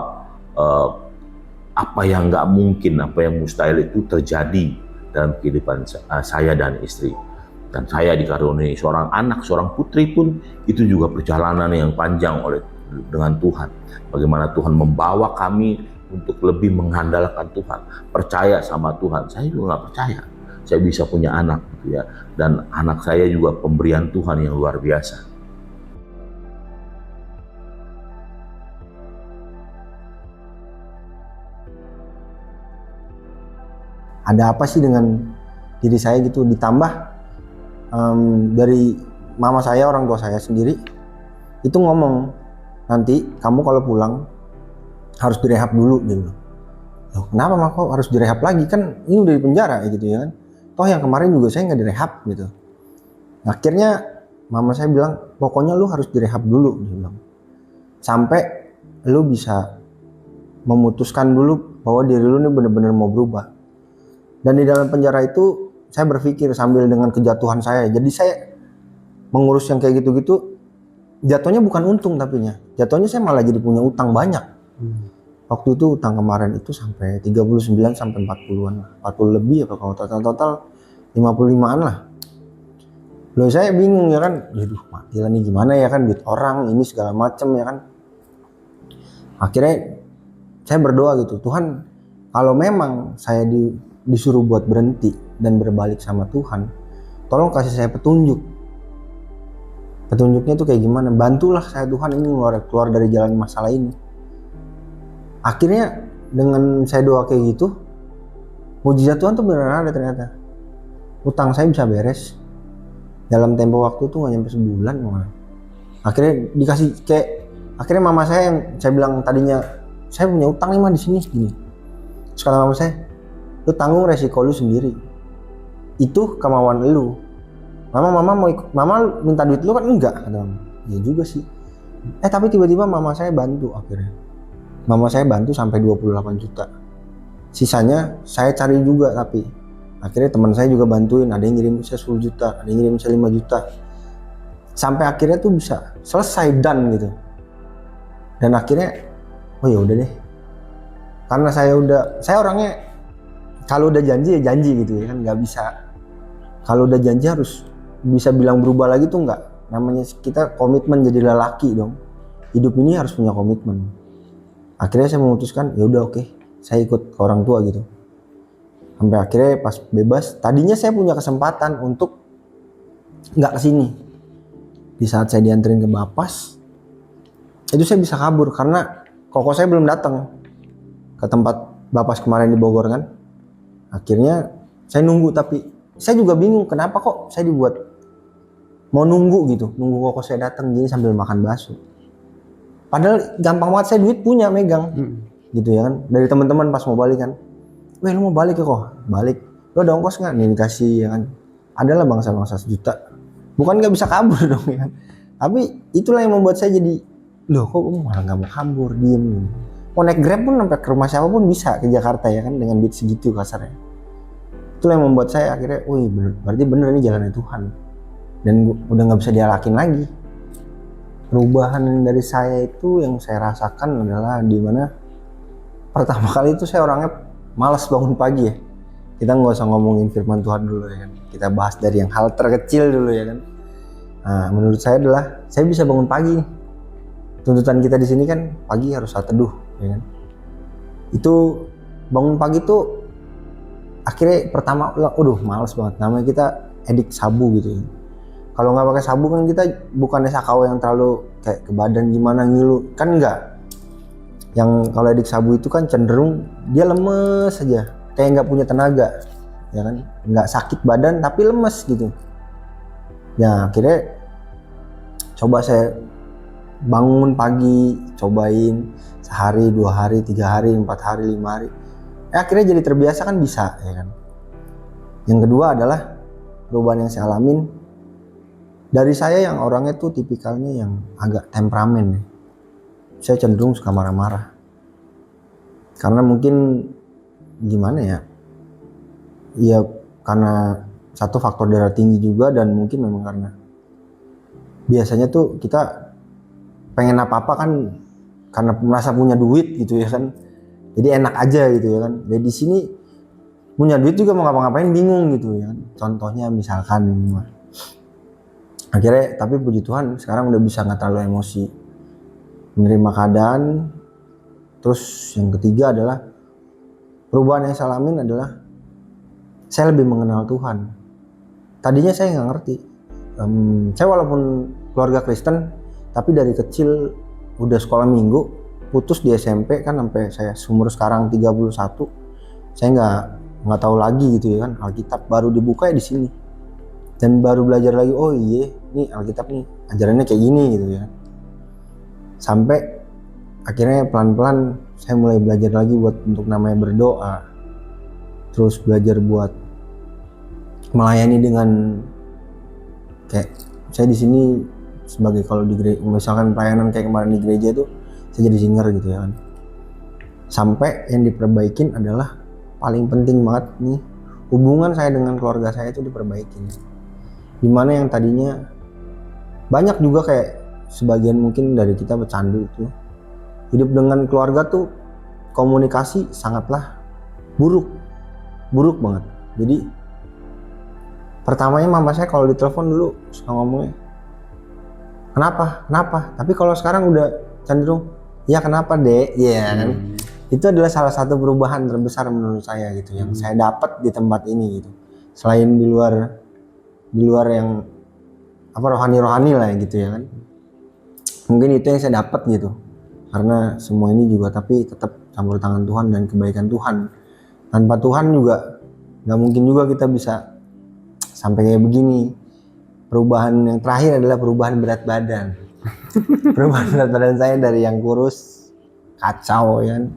apa yang nggak mungkin, apa yang mustahil itu terjadi dalam kehidupan saya dan istri. Dan saya dikaruniai seorang anak, seorang putri pun itu juga perjalanan yang panjang dengan Tuhan. Bagaimana Tuhan membawa kami untuk lebih mengandalkan Tuhan, percaya sama Tuhan. Saya juga nggak percaya saya bisa punya anak, gitu ya. Dan anak saya juga pemberian Tuhan yang luar biasa. Ada apa sih dengan diri saya gitu, ditambah dari mama saya, orang tua saya sendiri itu ngomong, nanti kamu kalau pulang harus direhab dulu gitu. Loh, kenapa mah kok harus direhab lagi, kan ini udah di penjara gitu ya kan, toh yang kemarin juga saya nggak direhab gitu. Akhirnya mama saya bilang, pokoknya lu harus direhab dulu, dia bilang, sampai lu bisa memutuskan dulu bahwa diri lu ini benar-benar mau berubah. Dan di dalam penjara itu saya berpikir sambil dengan kejatuhan saya, jadi saya mengurus yang kayak gitu-gitu, jatuhnya bukan untung, tapinya jatuhnya saya malah jadi punya utang banyak. Waktu itu utang kemarin itu sampai 39 sampai 40-an lah, 40 lebih apa, kalau total 55-an lah. Loh saya bingung ya kan, aduh mati lah nih, gimana ya kan, duit orang ini segala macem ya kan. Akhirnya saya berdoa gitu, Tuhan kalau memang saya disuruh buat berhenti dan berbalik sama Tuhan, tolong kasih saya petunjuk. Petunjuknya tuh kayak gimana, bantulah saya Tuhan ini keluar dari jalan masalah ini. Akhirnya dengan saya doa kayak gitu, mujizat Tuhan tuh beneran ada ternyata. Utang saya bisa beres dalam tempo waktu tuh nggak nyampe sebulan malah. Akhirnya dikasih kayak, akhirnya mama saya yang saya bilang tadinya saya punya utang nih mah di sini gini. Terus kata mama saya, lu tanggung resiko lu sendiri. Itu kemauan lu. Mama mau ikut, mama minta duit lu kan enggak, kata mama. Ya juga sih. Tapi tiba-tiba mama saya bantu akhirnya. Mama saya bantu sampai 28 juta. Sisanya saya cari juga, tapi akhirnya teman saya juga bantuin, ada yang ngirim saya 10 juta, ada yang ngirim saya 5 juta. Sampai akhirnya tuh bisa selesai, done gitu. Dan akhirnya oh ya udah deh. Karena saya orangnya kalau udah janji ya janji gitu ya kan, nggak bisa. Kalau udah janji harus bisa bilang berubah lagi tuh nggak. Namanya kita komitmen jadi lelaki dong. Hidup ini harus punya komitmen. Akhirnya saya memutuskan ya udah oke, saya ikut ke orang tua gitu. Sampai akhirnya pas bebas, tadinya saya punya kesempatan untuk nggak kesini. Di saat saya dianterin ke Bapas, itu saya bisa kabur karena koko saya belum datang ke tempat Bapas kemarin di Bogor kan. Akhirnya saya nunggu, tapi saya juga bingung kenapa kok saya dibuat mau nunggu gitu, nunggu koko saya datang gini sambil makan bakso. Padahal gampang banget, saya duit punya megang gitu ya kan. Dari teman-teman pas mau balik kan, weh lu mau balik ya kok? Balik. Lu ada ongkos nggak? Nih dikasih ya kan. Adalah bangsa-bangsa 1 juta. Bukan nggak bisa kabur dong ya kan. Tapi itulah yang membuat saya jadi, loh kok malah nggak mau kabur, diem. Mau naik Grab pun sampai ke rumah siapapun bisa ke Jakarta ya kan, dengan duit segitu kasarnya. Itulah yang membuat saya akhirnya, wih berarti bener ini jalannya Tuhan. Dan udah nggak bisa dialakin lagi. Perubahan dari saya itu yang saya rasakan adalah dimana pertama kali itu saya orangnya malas bangun pagi ya. Kita nggak usah ngomongin firman Tuhan dulu ya kan. Kita bahas dari yang hal terkecil dulu ya kan. Nah, menurut saya adalah saya bisa bangun pagi. Tuntutan kita di sini kan pagi harus saat teduh ya kan. Itu bangun pagi tuh akhirnya pertama, malas banget. Namanya kita edik sabu gitu ya. Kalau nggak pakai sabu kan kita bukannya sakau yang terlalu kayak ke badan gimana ngilu, kan enggak. Yang kalau edik sabu itu kan cenderung dia lemes saja, kayak nggak punya tenaga, ya kan? Nggak sakit badan tapi lemes gitu. Ya akhirnya coba saya bangun pagi, cobain sehari, 2 hari, 3 hari, 4 hari, 5 hari. Akhirnya jadi terbiasa kan bisa, ya kan? Yang kedua adalah perubahan yang saya alamin. Dari saya yang orangnya tuh tipikalnya yang agak temperamen. Saya cenderung suka marah-marah. Karena mungkin gimana ya? Ya karena satu faktor darah tinggi juga dan mungkin memang karena biasanya tuh kita pengen apa-apa kan karena merasa punya duit gitu ya kan. Jadi enak aja gitu ya kan. Dan di sini punya duit juga mau ngapa-ngapain bingung gitu ya kan. Contohnya misalkan akhirnya tapi puji Tuhan sekarang udah bisa nggak terlalu emosi, menerima keadaan. Terus yang ketiga adalah perubahan yang saya alamin adalah saya lebih mengenal Tuhan. Tadinya saya nggak ngerti. Saya walaupun keluarga Kristen tapi dari kecil udah sekolah minggu, putus di SMP kan sampai saya umur sekarang 31, saya nggak tahu lagi gitu ya kan. Alkitab baru dibuka ya di sini. Dan baru belajar lagi, oh iya, nih Alkitab nih ajarannya kayak gini gitu ya. Sampai akhirnya pelan-pelan saya mulai belajar lagi buat untuk namanya berdoa. Terus belajar buat melayani dengan kayak saya di sini sebagai kalau di gereja, misalkan pelayanan kayak kemarin di gereja itu saya jadi singer gitu ya kan. Sampai yang diperbaikin adalah paling penting banget nih, hubungan saya dengan keluarga saya itu diperbaikin. Dimana yang tadinya banyak juga kayak sebagian mungkin dari kita bercandu itu hidup dengan keluarga tuh komunikasi sangatlah buruk banget. Jadi pertamanya mama saya kalau ditelepon dulu suka ngomongnya kenapa, tapi kalau sekarang udah cenderung ya kenapa dek, ya kan. Itu adalah salah satu perubahan terbesar menurut saya gitu yang saya dapat di tempat ini gitu. Selain di luar yang apa rohani lah gitu ya kan. Mungkin itu yang saya dapat gitu. Karena semua ini juga tapi tetap campur tangan Tuhan dan kebaikan Tuhan. Tanpa Tuhan juga nggak mungkin juga kita bisa sampai kayak begini. Perubahan yang terakhir adalah perubahan berat badan. Perubahan berat badan saya dari yang kurus kacau ya kan.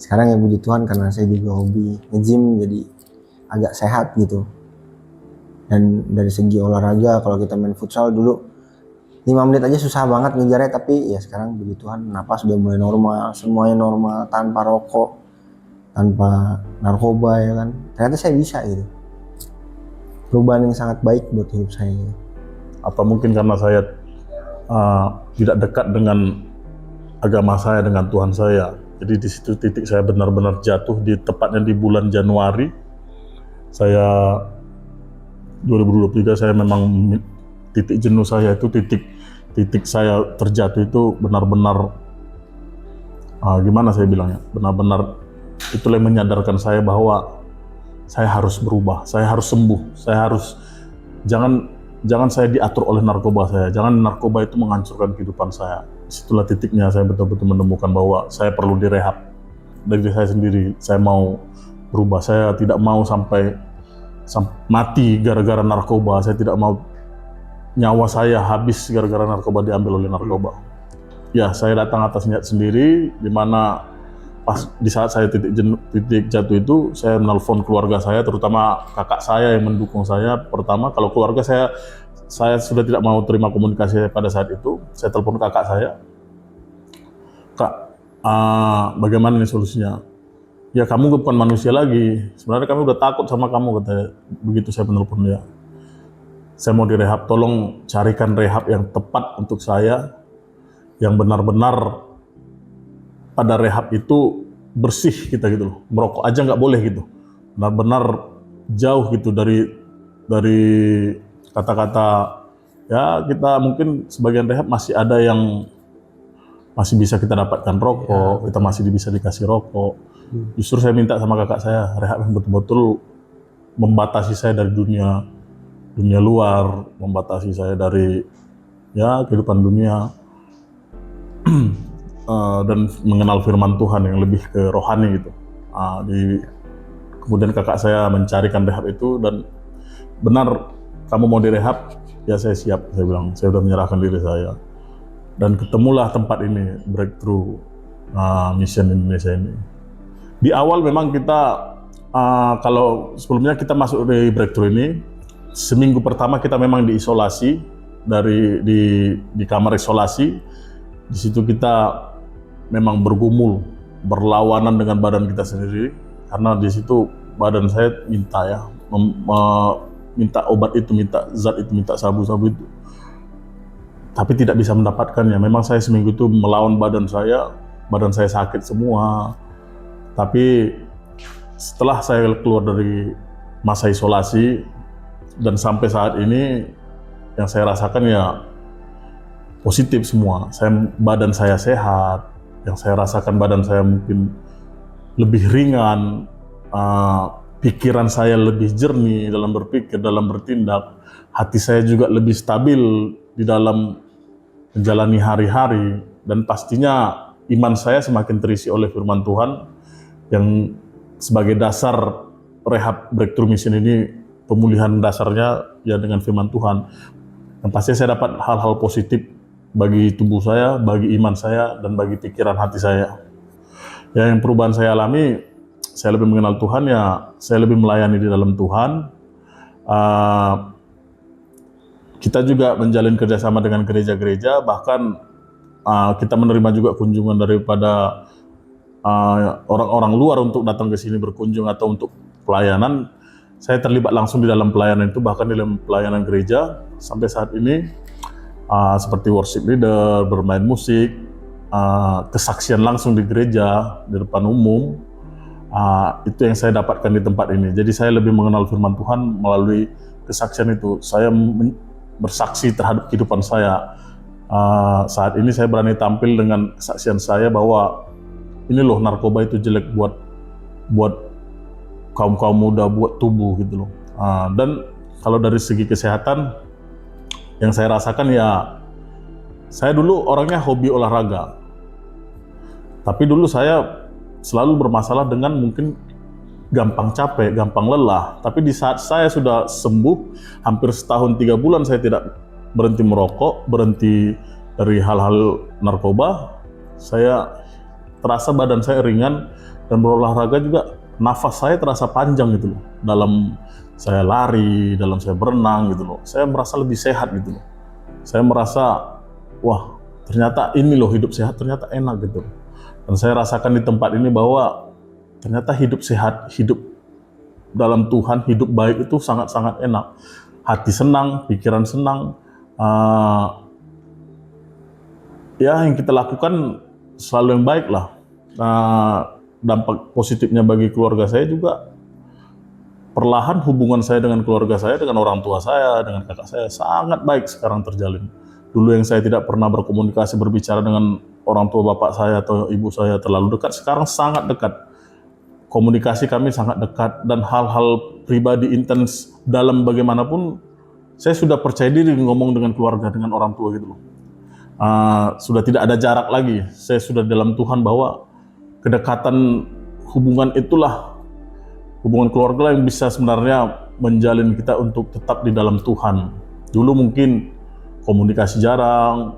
Sekarang ya puji Tuhan karena saya juga hobi nge-gym jadi agak sehat gitu. Dan dari segi olahraga kalau kita main futsal dulu 5 menit aja susah banget ngejarnya, tapi ya sekarang puji Tuhan napas sudah mulai normal, semuanya normal, tanpa rokok, tanpa narkoba ya kan. Ternyata saya bisa gitu. Perubahan yang sangat baik buat hidup saya. Apa mungkin karena saya tidak dekat dengan agama saya, dengan Tuhan saya. Jadi di situ titik saya benar-benar jatuh tepatnya di bulan Januari. Saya 2023 saya memang titik jenuh saya itu titik saya terjatuh itu benar-benar gimana saya bilangnya, benar-benar itulah yang menyadarkan saya bahwa saya harus berubah, saya harus sembuh, saya harus jangan saya diatur oleh narkoba saya, jangan narkoba itu menghancurkan kehidupan saya. Disitulah titiknya saya betul-betul menemukan bahwa saya perlu direhab dari saya sendiri. Saya mau berubah, saya tidak mau sampai mati gara-gara narkoba. Saya tidak mau nyawa saya habis gara-gara narkoba diambil oleh narkoba. Ya, saya datang atas niat sendiri, di mana pas di saat saya titik jatuh itu, saya menelpon keluarga saya, terutama kakak saya yang mendukung saya. Pertama, kalau keluarga saya sudah tidak mau terima komunikasi pada saat itu, saya telepon kakak saya. Kak, bagaimana nih solusinya? Ya kamu bukan manusia lagi, sebenarnya kami udah takut sama kamu, katanya. Begitu saya menelpon dia. Saya mau direhab, tolong carikan rehab yang tepat untuk saya, yang benar-benar pada rehab itu bersih kita gitu loh. Merokok aja nggak boleh gitu. Benar-benar jauh gitu dari kata-kata ya kita mungkin sebagian rehab masih ada yang masih bisa kita dapatkan rokok, kita masih bisa dikasih rokok. Justru saya minta sama kakak saya rehab yang betul-betul membatasi saya dari dunia dunia luar, membatasi saya dari ya kehidupan dunia dan mengenal firman Tuhan yang lebih ke rohani gitu. Kemudian kakak saya mencarikan rehab itu dan benar kamu mau direhab, ya saya siap, saya bilang, saya sudah menyerahkan diri saya. Dan ketemulah tempat ini, Breakthrough Mission Indonesia ini. Di awal memang kita, kalau sebelumnya kita masuk di Breakthrough ini, seminggu pertama kita memang diisolasi, di kamar isolasi. Di situ kita memang bergumul, berlawanan dengan badan kita sendiri, karena di situ badan saya minta ya, minta obat itu, minta zat itu, minta sabu-sabu itu. Tapi tidak bisa mendapatkannya. Memang saya seminggu itu melawan badan saya sakit semua. Tapi setelah saya keluar dari masa isolasi dan sampai saat ini, yang saya rasakan ya positif semua. Badan saya sehat, yang saya rasakan badan saya mungkin lebih ringan, pikiran saya lebih jernih dalam berpikir, dalam bertindak, hati saya juga lebih stabil di dalam menjalani hari-hari, dan pastinya iman saya semakin terisi oleh firman Tuhan yang sebagai dasar rehab Breakthrough Mission ini. Pemulihan dasarnya ya dengan firman Tuhan. Dan pasti saya dapat hal-hal positif bagi tubuh saya, bagi iman saya, dan bagi pikiran hati saya. Ya, yang perubahan saya alami, saya lebih mengenal Tuhan, ya saya lebih melayani di dalam Tuhan. Kita juga menjalin kerjasama dengan gereja-gereja, bahkan kita menerima juga kunjungan daripada orang-orang luar untuk datang ke sini berkunjung atau untuk pelayanan. Saya terlibat langsung di dalam pelayanan itu, bahkan di dalam pelayanan gereja sampai saat ini, seperti worship leader, bermain musik, kesaksian langsung di gereja, di depan umum. Itu yang saya dapatkan di tempat ini. Jadi saya lebih mengenal firman Tuhan melalui kesaksian itu. Saya bersaksi terhadap kehidupan saya. Saat ini saya berani tampil dengan kesaksian saya bahwa ini loh, narkoba itu jelek buat kaum muda, buat tubuh gitu loh. Dan kalau dari segi kesehatan, yang saya rasakan ya, saya dulu orangnya hobi olahraga. Tapi dulu saya selalu bermasalah dengan mungkin gampang capek, gampang lelah. Tapi di saat saya sudah sembuh, hampir setahun 3 bulan saya tidak berhenti merokok, berhenti dari hal-hal narkoba, saya terasa badan saya ringan, dan berolahraga juga nafas saya terasa panjang gitu loh. Dalam saya lari, dalam saya berenang gitu loh. Saya merasa lebih sehat gitu loh. Saya merasa, wah ternyata ini loh hidup sehat, ternyata enak gitu. Dan saya rasakan di tempat ini bahwa ternyata hidup sehat, hidup dalam Tuhan, hidup baik itu sangat-sangat enak. Hati senang, pikiran senang. Ya yang kita lakukan selalu yang baik lah. Dampak positifnya bagi keluarga saya juga, perlahan hubungan saya dengan keluarga saya, dengan orang tua saya, dengan kakak saya sangat baik sekarang terjalin. Dulu yang saya tidak pernah berkomunikasi, berbicara dengan orang tua bapak saya atau ibu saya terlalu dekat, sekarang sangat dekat. Komunikasi kami sangat dekat, dan hal-hal pribadi intens dalam bagaimanapun, saya sudah percaya diri ngomong dengan keluarga, dengan orang tua gitu loh. Sudah tidak ada jarak lagi, saya sudah dalam Tuhan bahwa kedekatan hubungan itulah, hubungan keluarga yang bisa sebenarnya menjalin kita untuk tetap di dalam Tuhan. Dulu mungkin komunikasi jarang,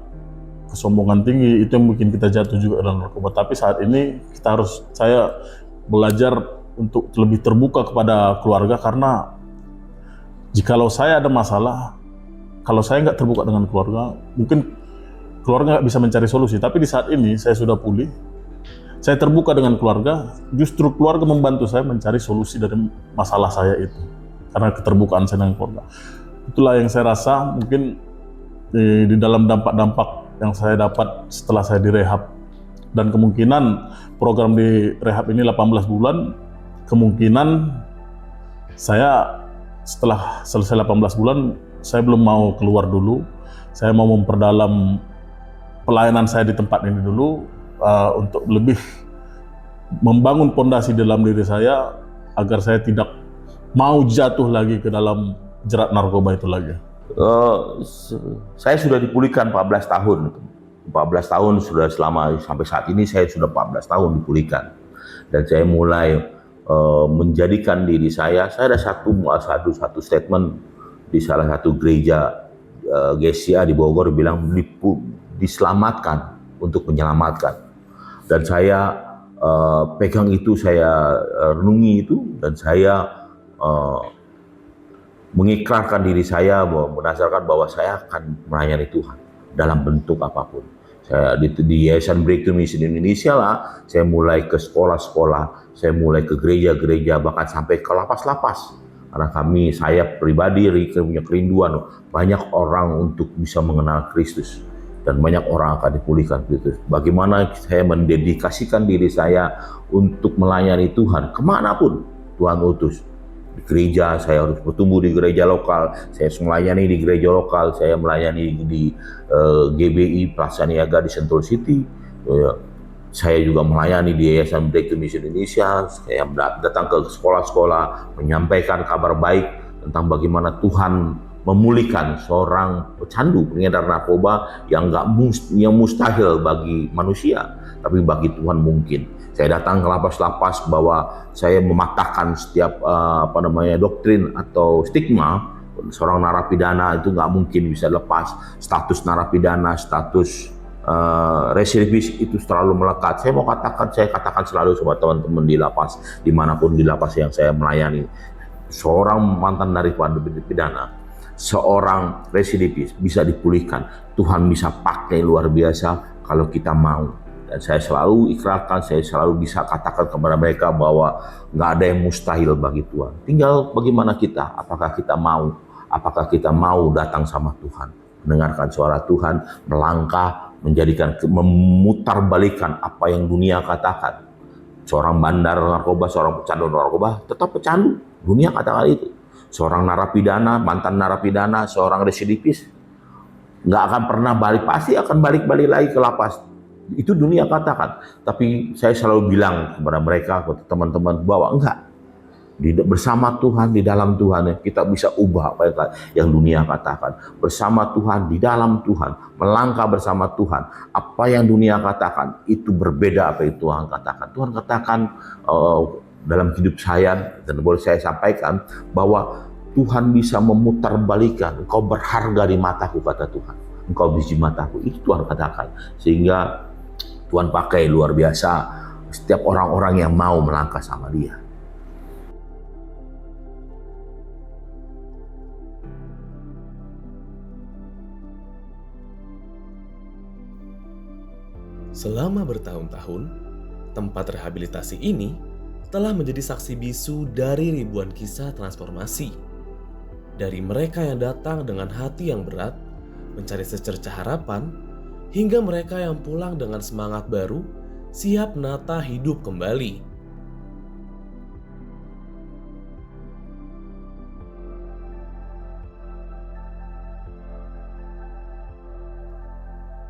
kesombongan tinggi, itu yang bikin kita jatuh juga dalam narkoba. Tapi saat ini saya belajar untuk lebih terbuka kepada keluarga, karena jikalau saya ada masalah, kalau saya nggak terbuka dengan keluarga, mungkin keluarga nggak bisa mencari solusi. Tapi di saat ini saya sudah pulih, saya terbuka dengan keluarga, justru keluarga membantu saya mencari solusi dari masalah saya itu. Karena keterbukaan saya dengan keluarga. Itulah yang saya rasa mungkin di dalam dampak-dampak yang saya dapat setelah saya direhab. Dan kemungkinan program di rehab ini 18 bulan, kemungkinan saya setelah selesai 18 bulan, saya belum mau keluar dulu. Saya mau memperdalam pelayanan saya di tempat ini dulu, untuk lebih membangun fondasi dalam diri saya, agar saya tidak mau jatuh lagi ke dalam jerat narkoba itu lagi? Saya sudah dipulihkan 14 tahun. 14 tahun sudah sampai saat ini saya sudah 14 tahun dipulihkan. Dan saya mulai menjadikan diri saya ada satu statement di salah satu gereja GCA di Bogor bilang diselamatkan untuk menyelamatkan. Dan saya pegang itu, saya renungi itu, dan saya mengikrarkan diri saya berdasarkan bahwa saya akan melayani Tuhan dalam bentuk apapun. Saya di Yayasan Breakthrough Mission Indonesia lah, saya mulai ke sekolah-sekolah, saya mulai ke gereja-gereja, bahkan sampai ke lapas-lapas. Karena saya pribadi punya kerinduan banyak orang untuk bisa mengenal Kristus dan banyak orang akan dipulihkan Kristus. Bagaimana saya mendedikasikan diri saya untuk melayani Tuhan kemanapun Tuhan utus. Di gereja, saya harus bertumbuh di gereja lokal, saya harus melayani di gereja lokal, saya melayani di GBI Plaza Niaga di Sentul City, saya juga melayani di Yayasan Breakthrough Mission Indonesia, saya datang ke sekolah-sekolah, menyampaikan kabar baik tentang bagaimana Tuhan memulihkan seorang pecandu, pengedar narkoba yang mustahil bagi manusia, tapi bagi Tuhan mungkin. Saya datang ke lapas-lapas bahwa saya mematahkan setiap doktrin atau stigma. Seorang narapidana itu nggak mungkin bisa lepas status narapidana, status residivis itu selalu melekat. Saya katakan selalu sama teman-teman di lapas, dimanapun di lapas yang saya melayani, seorang mantan narapidana, seorang residivis bisa dipulihkan. Tuhan bisa pakai luar biasa kalau kita mau. Dan saya selalu ikrarkan, saya selalu bisa katakan kepada mereka bahwa nggak ada yang mustahil bagi Tuhan. Tinggal bagaimana kita, apakah kita mau datang sama Tuhan, mendengarkan suara Tuhan, melangkah, memutarbalikan apa yang dunia katakan. Seorang bandar narkoba, seorang pecandu narkoba, tetap pecandu. Dunia katakan itu. Seorang narapidana, mantan narapidana, seorang residivis, nggak akan pernah pasti akan balik-balik lagi ke lapas. Itu dunia katakan, tapi saya selalu bilang kepada mereka, kepada teman-teman, bahwa enggak. Bersama Tuhan, di dalam Tuhan, kita bisa ubah apa yang dunia katakan. Bersama Tuhan, di dalam Tuhan, melangkah bersama Tuhan. Apa yang dunia katakan, itu berbeda apa yang Tuhan katakan. Tuhan katakan dalam hidup saya, dan boleh saya sampaikan, bahwa Tuhan bisa memutarbalikan, engkau berharga di mataku, kata Tuhan. Engkau biji mataku, itu Tuhan katakan. Sehingga Tuhan pakai luar biasa setiap orang-orang yang mau melangkah sama Dia. Selama bertahun-tahun, tempat rehabilitasi ini telah menjadi saksi bisu dari ribuan kisah transformasi. Dari mereka yang datang dengan hati yang berat, mencari secercah harapan, hingga mereka yang pulang dengan semangat baru, siap menata hidup kembali.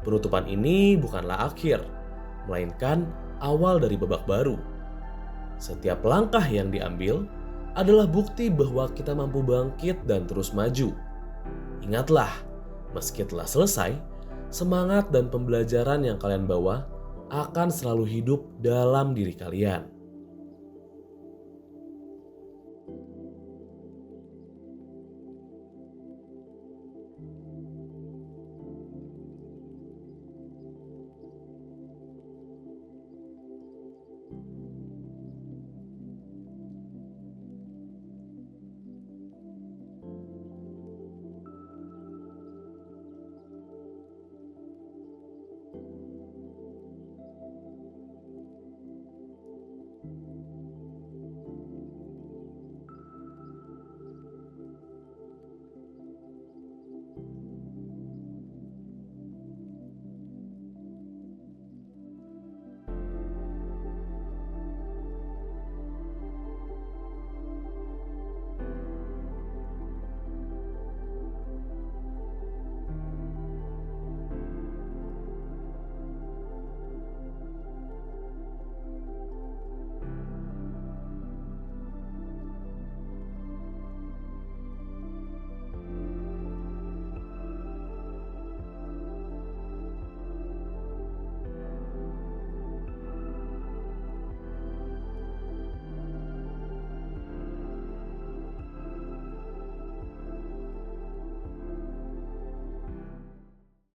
Penutupan ini bukanlah akhir, melainkan awal dari babak baru. Setiap langkah yang diambil adalah bukti bahwa kita mampu bangkit dan terus maju. Ingatlah, meski telah selesai, semangat dan pembelajaran yang kalian bawa akan selalu hidup dalam diri kalian.